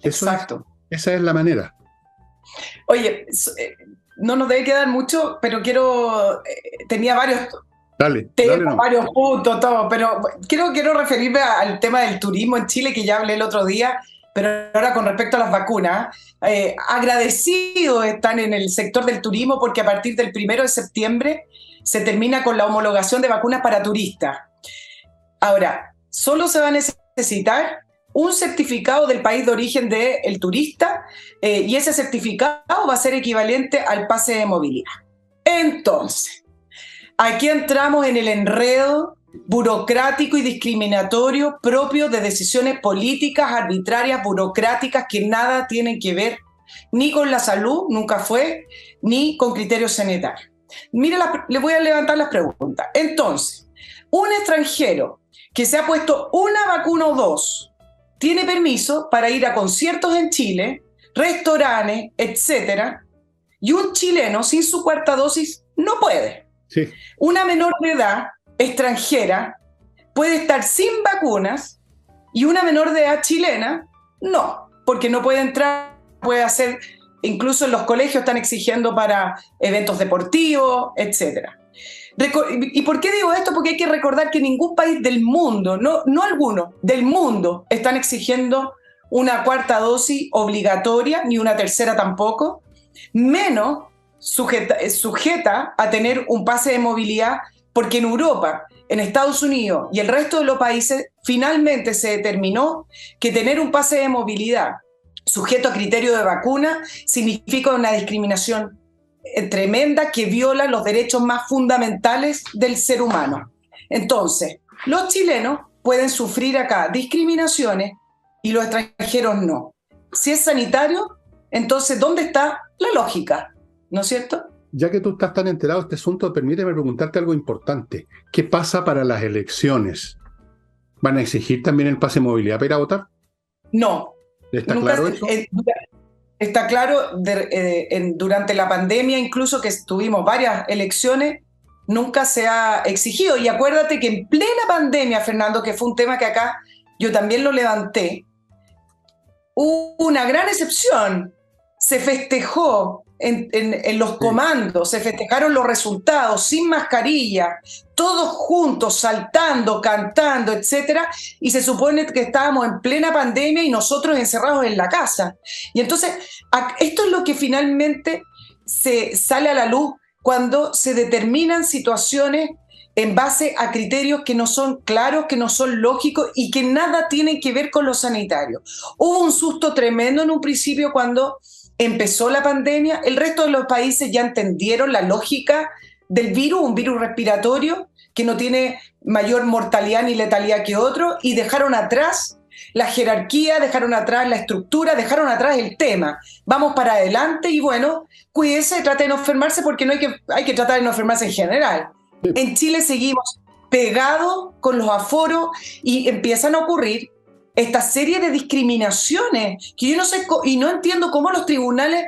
Exacto. Esa es la manera. Oye, no nos debe quedar mucho, pero tenía varios temas, varios puntos, todo, pero quiero referirme al tema del turismo en Chile, que ya hablé el otro día, pero ahora con respecto a las vacunas. Agradecidos están en el sector del turismo porque a partir del 1 de septiembre se termina con la homologación de vacunas para turistas. Ahora, solo se va a necesitar un certificado del país de origen del turista y ese certificado va a ser equivalente al pase de movilidad. Entonces, aquí entramos en el enredo burocrático y discriminatorio propio de decisiones políticas, arbitrarias, burocráticas, que nada tienen que ver ni con la salud, nunca fue, ni con criterios sanitarios. Mire, le voy a levantar las preguntas. Entonces, un extranjero que se ha puesto una vacuna o dos tiene permiso para ir a conciertos en Chile, restaurantes, etcétera, y un chileno sin su cuarta dosis no puede. Sí. Una menor de edad extranjera puede estar sin vacunas y una menor de edad chilena no, porque no puede entrar, puede hacer, incluso en los colegios están exigiendo para eventos deportivos, etc. ¿Y por qué digo esto? Porque hay que recordar que ningún país del mundo, no alguno, del mundo, están exigiendo una cuarta dosis obligatoria, ni una tercera tampoco, menos sujeta a tener un pase de movilidad, porque en Europa, en Estados Unidos y el resto de los países finalmente se determinó que tener un pase de movilidad sujeto a criterio de vacuna significa una discriminación tremenda que viola los derechos más fundamentales del ser humano. Entonces, los chilenos pueden sufrir acá discriminaciones y los extranjeros no. Si es sanitario, entonces, ¿dónde está la lógica? ¿No es cierto? Ya que tú estás tan enterado de este asunto, permíteme preguntarte algo importante. ¿Qué pasa para las elecciones? ¿Van a exigir también el pase de movilidad para ir a votar? No. ¿Está claro eso? Está claro, durante la pandemia incluso, que tuvimos varias elecciones, nunca se ha exigido. Y acuérdate que en plena pandemia, Fernando, que fue un tema que acá yo también lo levanté, hubo una gran excepción. Se festejó en los comandos, se festejaron los resultados sin mascarilla, todos juntos, saltando, cantando, etcétera, y se supone que estábamos en plena pandemia y nosotros encerrados en la casa. Y entonces, esto es lo que finalmente se sale a la luz cuando se determinan situaciones en base a criterios que no son claros, que no son lógicos y que nada tienen que ver con lo sanitario. Hubo un susto tremendo en un principio cuando empezó la pandemia. El resto de los países ya entendieron la lógica del virus, un virus respiratorio que no tiene mayor mortalidad ni letalidad que otro, y dejaron atrás la jerarquía, dejaron atrás la estructura, dejaron atrás el tema. Vamos para adelante y bueno, cuídese, trate de no enfermarse porque no hay que tratar de no enfermarse en general. En Chile seguimos pegados con los aforos y empiezan a ocurrir esta serie de discriminaciones que yo no sé y no entiendo cómo los tribunales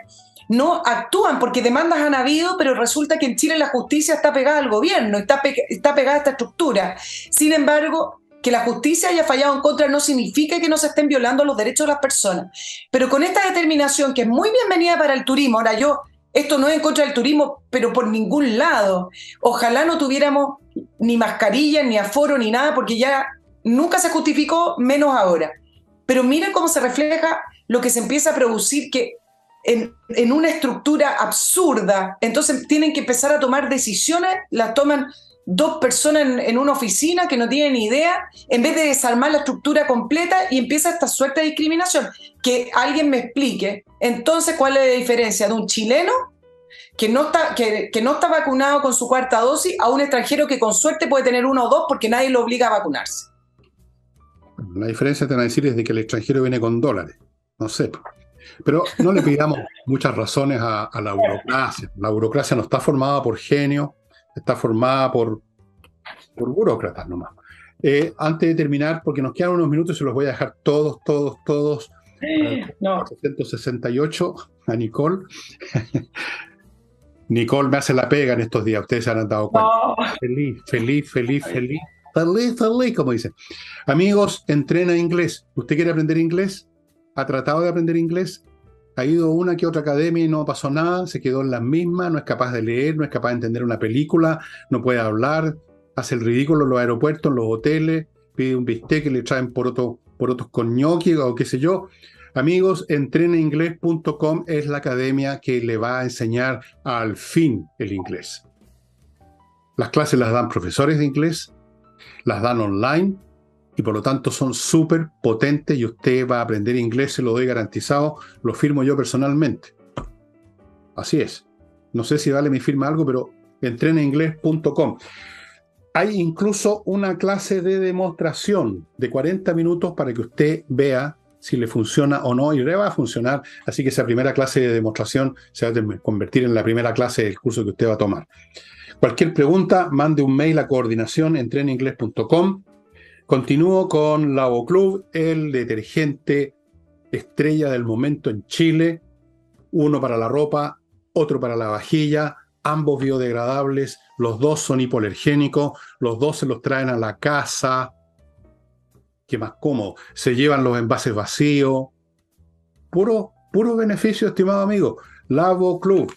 no actúan, porque demandas han habido, pero resulta que en Chile la justicia está pegada al gobierno, está pegada a esta estructura. Sin embargo, que la justicia haya fallado en contra no significa que no se estén violando los derechos de las personas. Pero con esta determinación, que es muy bienvenida para el turismo, ahora esto no es en contra del turismo, pero por ningún lado. Ojalá no tuviéramos ni mascarillas, ni aforo, ni nada, porque ya nunca se justificó, menos ahora. Pero mira cómo se refleja lo que se empieza a producir, que en una estructura absurda, entonces tienen que empezar a tomar decisiones, las toman dos personas en una oficina que no tienen ni idea, en vez de desarmar la estructura completa, y empieza esta suerte de discriminación. Que alguien me explique, entonces, ¿cuál es la diferencia de un chileno que no está vacunado con su cuarta dosis a un extranjero que con suerte puede tener una o dos porque nadie lo obliga a vacunarse? La diferencia, te van a decir, es de que el extranjero viene con dólares. No sé. Pero no le pidamos muchas razones a la burocracia. La burocracia no está formada por genios, está formada por burócratas nomás. Antes de terminar, porque nos quedan unos minutos y se los voy a dejar todos. No. 468 a Nicole. Nicole me hace la pega en estos días, ustedes se han dado cuenta. No. Feliz, como dicen. Amigos, entrena inglés. ¿Usted quiere aprender inglés? ¿Ha tratado de aprender inglés? ¿Ha ido a una que otra academia y no pasó nada? ¿Se quedó en las mismas? ¿No es capaz de leer? ¿No es capaz de entender una película? ¿No puede hablar? ¿Hace el ridículo en los aeropuertos, en los hoteles? ¿Pide un bistec que le traen porotos con ñoqui o qué sé yo? Amigos, entrenainglés.com es la academia que le va a enseñar al fin el inglés. Las clases las dan profesores de inglés, las dan online, y por lo tanto son súper potentes, y usted va a aprender inglés, se lo doy garantizado, lo firmo yo personalmente. Así es. No sé si vale mi firma algo, pero entrenainglés.com. Hay incluso una clase de demostración de 40 minutos para que usted vea si le funciona o no, y le va a funcionar. Así que esa primera clase de demostración se va a convertir en la primera clase del curso que usted va a tomar. Cualquier pregunta, mande un mail a coordinación@entrenainglés.com. Continúo con Lavoclub, el detergente estrella del momento en Chile. Uno para la ropa, otro para la vajilla, ambos biodegradables, los dos son hipoalergénicos, los dos se los traen a la casa. ¿Qué más cómodo? Se llevan los envases vacíos. Puro beneficio, estimado amigo. Lavoclub.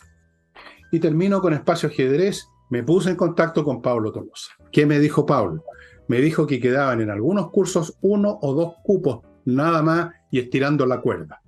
Y termino con Espacio Ajedrez. Me puse en contacto con Pablo Tolosa. ¿Qué me dijo Pablo? Me dijo que quedaban en algunos cursos 1 o 2 cupos, nada más, y estirando la cuerda.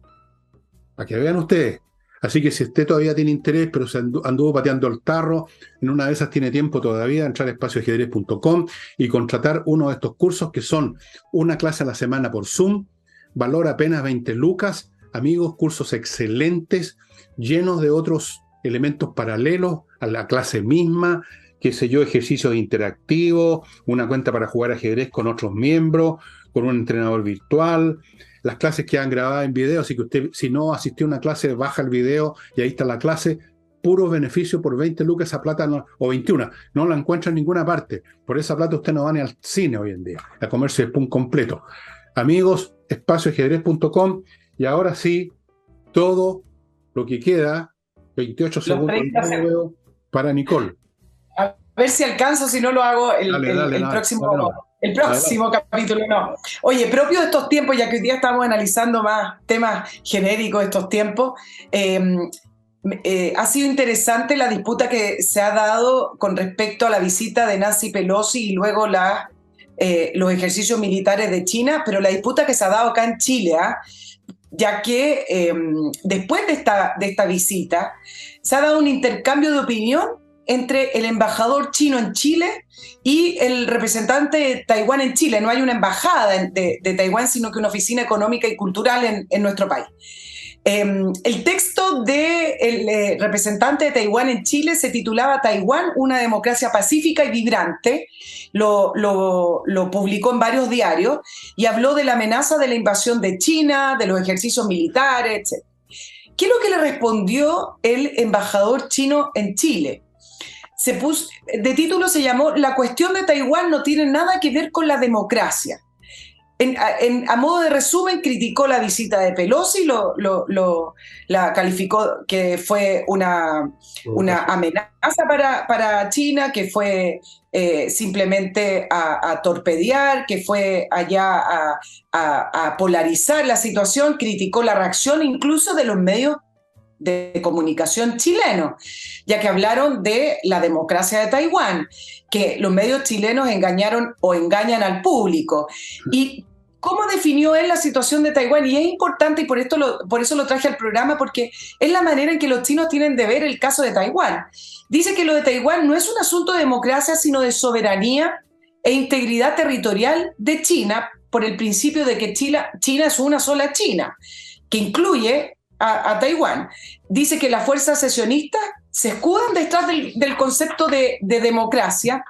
Para que vean ustedes. Así que si usted todavía tiene interés, pero se anduvo pateando el tarro, en una de esas tiene tiempo todavía de entrar a espacioajedrez.com y contratar uno de estos cursos, que son una clase a la semana por Zoom, valor apenas 20 lucas. Amigos, cursos excelentes, llenos de otros elementos paralelos a la clase misma, qué sé yo, ejercicios interactivos, una cuenta para jugar ajedrez con otros miembros, con un entrenador virtual. Las clases quedan grabadas en video, así que usted, si no asistió a una clase, baja el video y ahí está la clase. Puro beneficio por 20 lucas. Esa plata o 21, no la encuentra en ninguna parte. Por esa plata usted no va ni al cine hoy en día, a comerse el pun completo. Amigos, espacioajedrez.com. Y ahora sí, todo lo que queda, 28 segundos para Nicole. ver si alcanzo, si no lo hago el próximo capítulo. No. Oye, propio de estos tiempos, ya que hoy día estamos analizando más temas genéricos de estos tiempos, ha sido interesante la disputa que se ha dado con respecto a la visita de Nancy Pelosi y luego los ejercicios militares de China, pero la disputa que se ha dado acá en Chile, ya que después de esta visita se ha dado un intercambio de opinión entre el embajador chino en Chile y el representante de Taiwán en Chile. No hay una embajada de Taiwán, sino que una oficina económica y cultural en nuestro país. El texto del representante de Taiwán en Chile se titulaba Taiwán, una democracia pacífica y vibrante. Lo publicó en varios diarios y habló de la amenaza de la invasión de China, de los ejercicios militares, etc. ¿Qué es lo que le respondió el embajador chino en Chile? De título se llamó La cuestión de Taiwán no tiene nada que ver con la democracia. A modo de resumen, criticó la visita de Pelosi, la calificó que fue una amenaza para China, que fue simplemente a torpedear, que fue allá a polarizar la situación, criticó la reacción incluso de los medios de comunicación chilenos, ya que hablaron de la democracia de Taiwán, que los medios chilenos engañaron o engañan al público. Y cómo definió él la situación de Taiwán, y es importante, y por eso lo traje al programa, porque es la manera en que los chinos tienen de ver el caso de Taiwán. Dice que lo de Taiwán no es un asunto de democracia, sino de soberanía e integridad territorial de China, por el principio de que China es una sola China, que incluye a Taiwán. Dice que las fuerzas secesionistas se escudan detrás del concepto de democracia.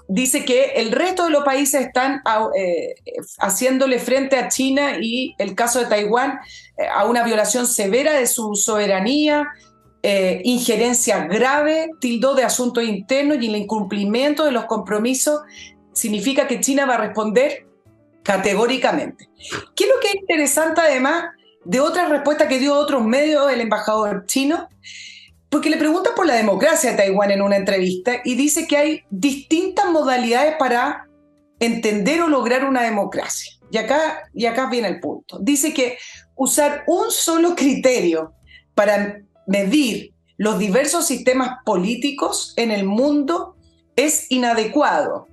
Dice que el resto de los países están haciéndole frente a China y el caso de Taiwán a una violación severa de su soberanía, injerencia grave, tildó de asuntos internos, y el incumplimiento de los compromisos significa que China va a responder categóricamente. ¿Qué es lo que es interesante además de otras respuestas que dio otros medios el embajador chino? Porque le preguntan por la democracia de Taiwán en una entrevista y dice que hay distintas modalidades para entender o lograr una democracia. Y acá viene el punto. Dice que usar un solo criterio para medir los diversos sistemas políticos en el mundo es inadecuado.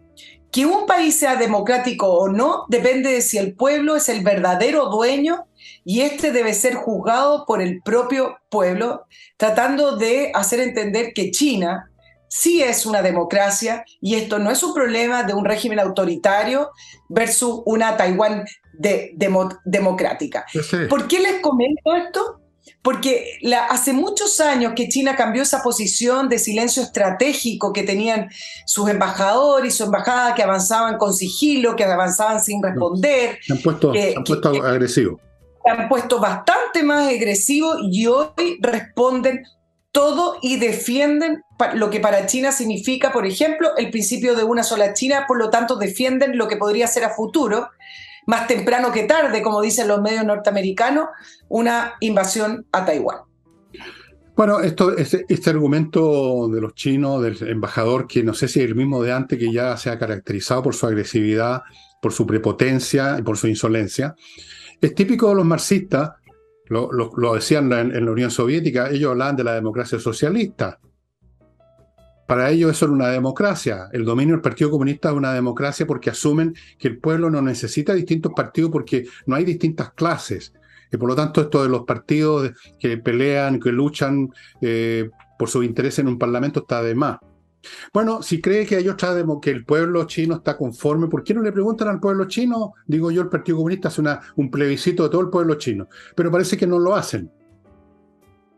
Que un país sea democrático o no depende de si el pueblo es el verdadero dueño, y este debe ser juzgado por el propio pueblo, tratando de hacer entender que China sí es una democracia y esto no es un problema de un régimen autoritario versus una Taiwán democrática. Sí. ¿Por qué les comento esto? Porque hace muchos años que China cambió esa posición de silencio estratégico que tenían sus embajadores y su embajada, que avanzaban con sigilo, que avanzaban sin responder. Se han puesto agresivos. Se han puesto bastante más agresivos y hoy responden todo y defienden lo que para China significa, por ejemplo, el principio de una sola China, por lo tanto defienden lo que podría ser a futuro, más temprano que tarde, como dicen los medios norteamericanos, una invasión a Taiwán. Bueno, este argumento de los chinos, del embajador, que no sé si es el mismo de antes, que ya se ha caracterizado por su agresividad, por su prepotencia y por su insolencia, es típico de los marxistas. Lo decían en la Unión Soviética, ellos hablaban de la democracia socialista. Para ellos eso era una democracia. El dominio del Partido Comunista es una democracia porque asumen que el pueblo no necesita distintos partidos porque no hay distintas clases. Y por lo tanto, esto de los partidos que pelean, que luchan por sus intereses en un parlamento está de más. Bueno, si cree que que el pueblo chino está conforme, ¿por qué no le preguntan al pueblo chino? Digo yo, el Partido Comunista hace un plebiscito de todo el pueblo chino, pero parece que no lo hacen.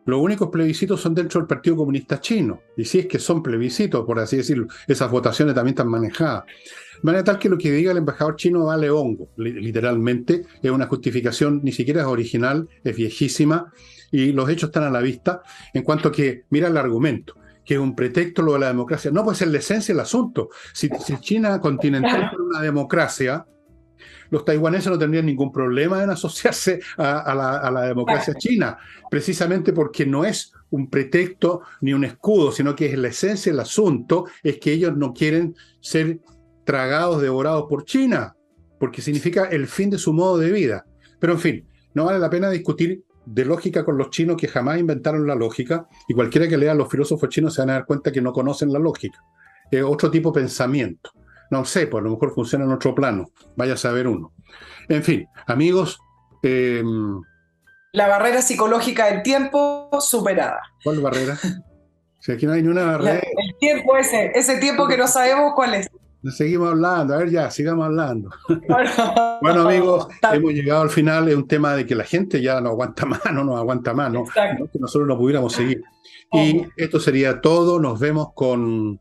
Los únicos plebiscitos son dentro del Partido Comunista Chino, y si es que son plebiscitos, por así decirlo, esas votaciones también están manejadas. De manera tal que lo que diga el embajador chino vale hongo, literalmente, es una justificación, ni siquiera es original, es viejísima, y los hechos están a la vista, en cuanto a que, mira el argumento, que es un pretexto lo de la democracia. No, pues es la esencia del asunto. Si China continental fuera una democracia, los taiwaneses no tendrían ningún problema en asociarse a la democracia china, precisamente porque no es un pretexto ni un escudo, sino que es la esencia del asunto, es que ellos no quieren ser tragados, devorados por China, porque significa el fin de su modo de vida. Pero en fin, no vale la pena discutir de lógica con los chinos que jamás inventaron la lógica, y cualquiera que lea a los filósofos chinos se van a dar cuenta que no conocen la lógica. Es otro tipo de pensamiento. No sé, pues a lo mejor funciona en otro plano, vaya a saber uno. En fin, amigos, La barrera psicológica del tiempo superada. ¿cuál barrera? Si aquí no hay ni una barrera. El tiempo ese tiempo que no sabemos cuál es. Seguimos hablando, a ver ya, sigamos hablando. Bueno, amigos, hemos llegado al final. Es un tema de que la gente ya no aguanta más, no nos aguanta más, no que nosotros no pudiéramos seguir. Y esto sería todo. Nos vemos con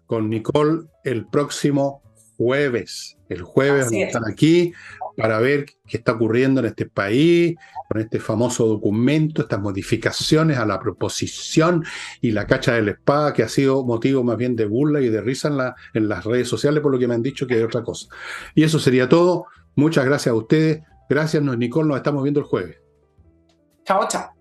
Nicole el próximo jueves. El jueves vamos a estar aquí para ver qué está ocurriendo en este país, con este famoso documento, estas modificaciones a la proposición y la cacha de la espada, que ha sido motivo más bien de burla y de risa en las redes sociales, por lo que me han dicho que hay otra cosa. Y eso sería todo. Muchas gracias a ustedes. Gracias, Nicole. Nos estamos viendo el jueves. Chao, chao.